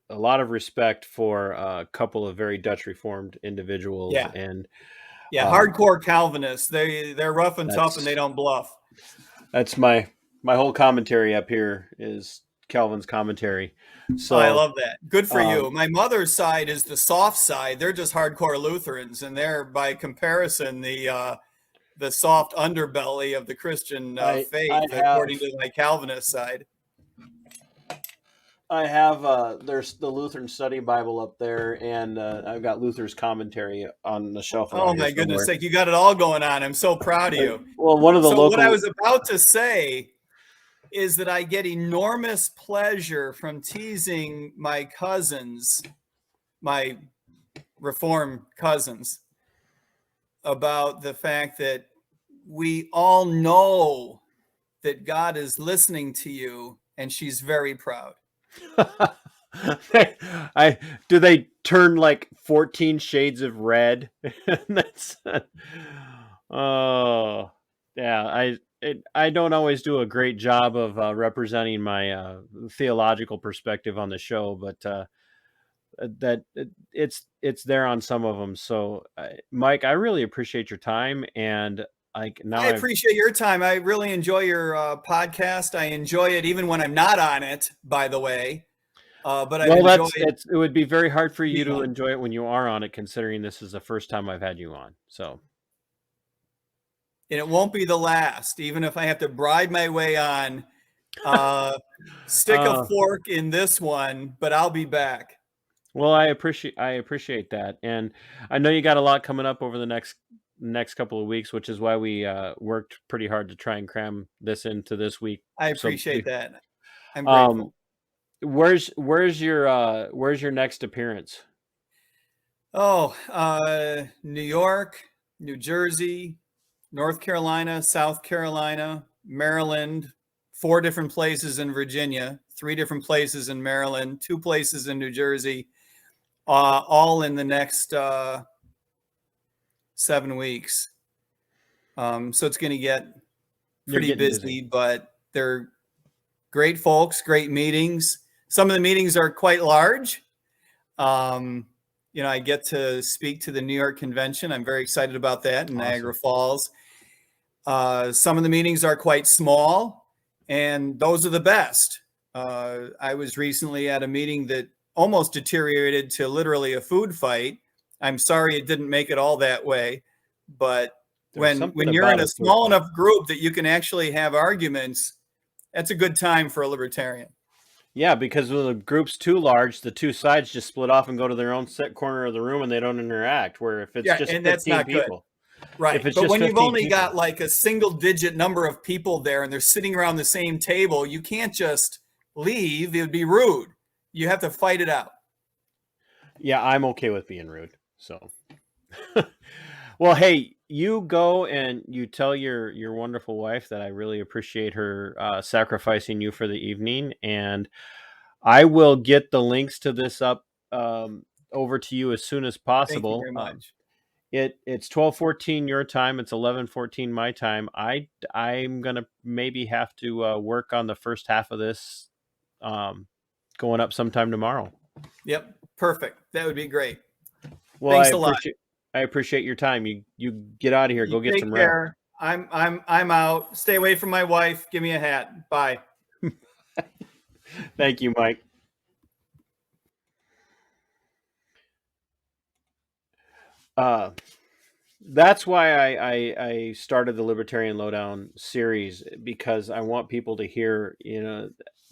a lot of respect for a couple of very Dutch Reformed individuals.
Yeah.
And
hardcore Calvinists. They're rough and tough, and they don't bluff.
That's my whole commentary up here is Calvin's commentary. So
I love that. Good for you. My mother's side is the soft side. They're just hardcore Lutherans, and they're, by comparison, the soft underbelly of the Christian faith, according to my Calvinist side.
I have there's the Lutheran Study Bible up there, and I've got Luther's commentary on the shelf
Oh
around here
my goodness
somewhere.
sake, you got it all going on. I'm so proud of you.
Well, one of the
So what I
local
was about to say is that I get enormous pleasure from teasing my cousins, my Reform cousins, about the fact that we all know that God is listening to you, and she's very proud.
I do they turn like 14 shades of red? That's oh yeah. I don't always do a great job of representing my theological perspective on the show, but it's there on some of them. So, Mike, I really appreciate your time, and like now
I appreciate your time. I really enjoy your podcast. I enjoy it even when I'm not on it, by the way. But I've
well,
enjoyed
it would be very hard for you
being
to
on.
enjoy it when you are on it, considering this is the first time I've had you on. So,
And it won't be the last, even if I have to bribe my way on. Stick a
uh,
fork in this one, but I'll be back.
well, I appreciate that, and I know you got a lot coming up over the next couple of weeks, which is why we worked pretty hard to try and cram this into this week.
I
So,
appreciate that. I'm
um,
grateful.
where's your next appearance?
Oh, New York, New Jersey, North Carolina, South Carolina, Maryland, 4 different places in Virginia, 3 different places in Maryland, 2 places in New Jersey, all in the next 7 weeks. So it's going to get pretty busy, but they're great folks, great meetings. Some of the meetings are quite large. I get to speak to the New York Convention. I'm very excited about that in Niagara Falls. Some of the meetings are quite small, and those are the best. I was recently at a meeting that almost deteriorated to literally a food fight. I'm sorry it didn't make it all that way, but when you're in a small enough group that you can actually have arguments, that's a good time for a libertarian.
Yeah, because when the group's too large, the two sides just split off and go to their own set corner of the room, and they don't interact. Where if it's just
and that's
15
not
people,
good. Right.
If it's
But
just
when you've
15
only
people,
got like a single digit number of people there and they're sitting around the same table, you can't just leave. It would be rude. You have to fight it out.
yeah, I'm okay with being rude. So, well, hey, you go and you tell your wonderful wife that I really appreciate her sacrificing you for the evening, and I will get the links to this up over to you as soon as
Thank you
possible.
very much.
It's 12:14 your time. It's 11:14 my time. I'm gonna maybe have to work on the first half of this, going up sometime tomorrow.
Yep. Perfect. That would be great.
Well,
Thanks a lot.
I appreciate your time. You get out of here.
You
Go get
take
some rest.
care. I'm out. Stay away from my wife. Give me a hat. Bye.
Thank you, Mike. That's why I started the Libertarian Lowdown series, because I want people to hear,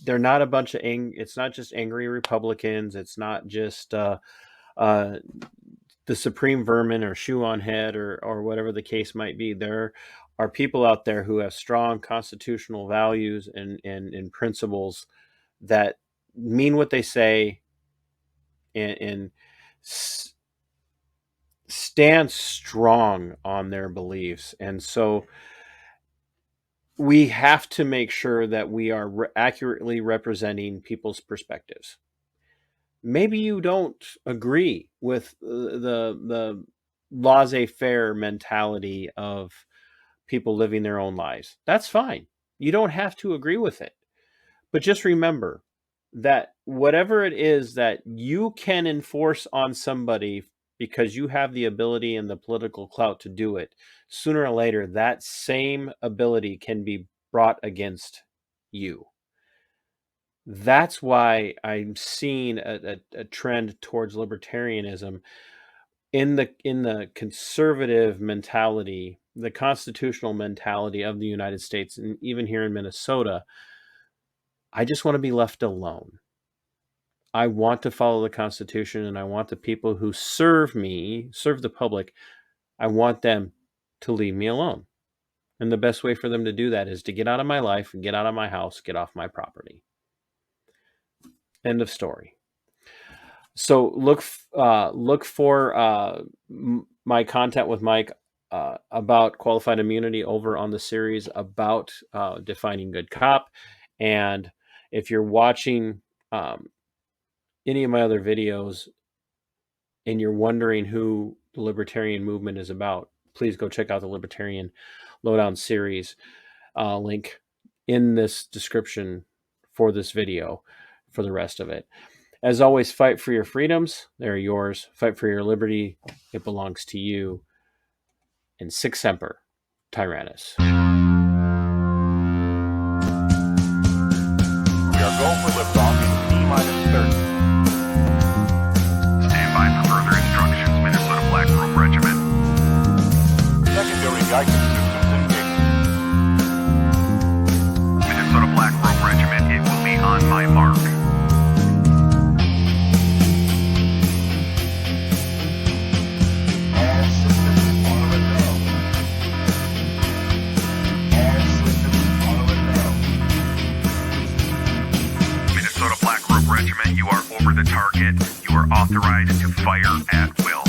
they're not a bunch of it's not just angry Republicans. It's not just the supreme vermin or shoe on head or whatever the case might be. There are people out there who have strong constitutional values and principles that mean what they say and stand strong on their beliefs. And so we have to make sure that we are accurately representing people's perspectives. Maybe you don't agree with the laissez-faire mentality of people living their own lives. That's fine. You don't have to agree with it. But just remember that whatever it is that you can enforce on somebody because you have the ability and the political clout to do it, sooner or later, that same ability can be brought against you. That's why I'm seeing a trend towards libertarianism in the conservative mentality, the constitutional mentality of the United States, and even here in Minnesota. I just want to be left alone. I want to follow the Constitution, and I want the people who serve me, serve the public, I want them to leave me alone. And the best way for them to do that is to get out of my life, get out of my house, get off my property. End of story. So look for my content with Mike about qualified immunity over on the series about defining good cop. And if you're watching any of my other videos and you're wondering who the Libertarian movement is about, please go check out the Libertarian Lowdown series link in this description for this video for the rest of it. As always, fight for your freedoms. They're yours. Fight for your liberty. It belongs to you. And Sic Semper Tyrannis.
We are going for liftoff in T-minus 30.
Stand by for further instructions, Minnesota Black Robe Regiment.
Secondary guidance systems engaged.
Minnesota Black Robe Regiment, it will be on my mark.
All systems are a go. All systems are a go.
Minnesota Black Robe Regiment, you are over the target. You are authorized to fire at will.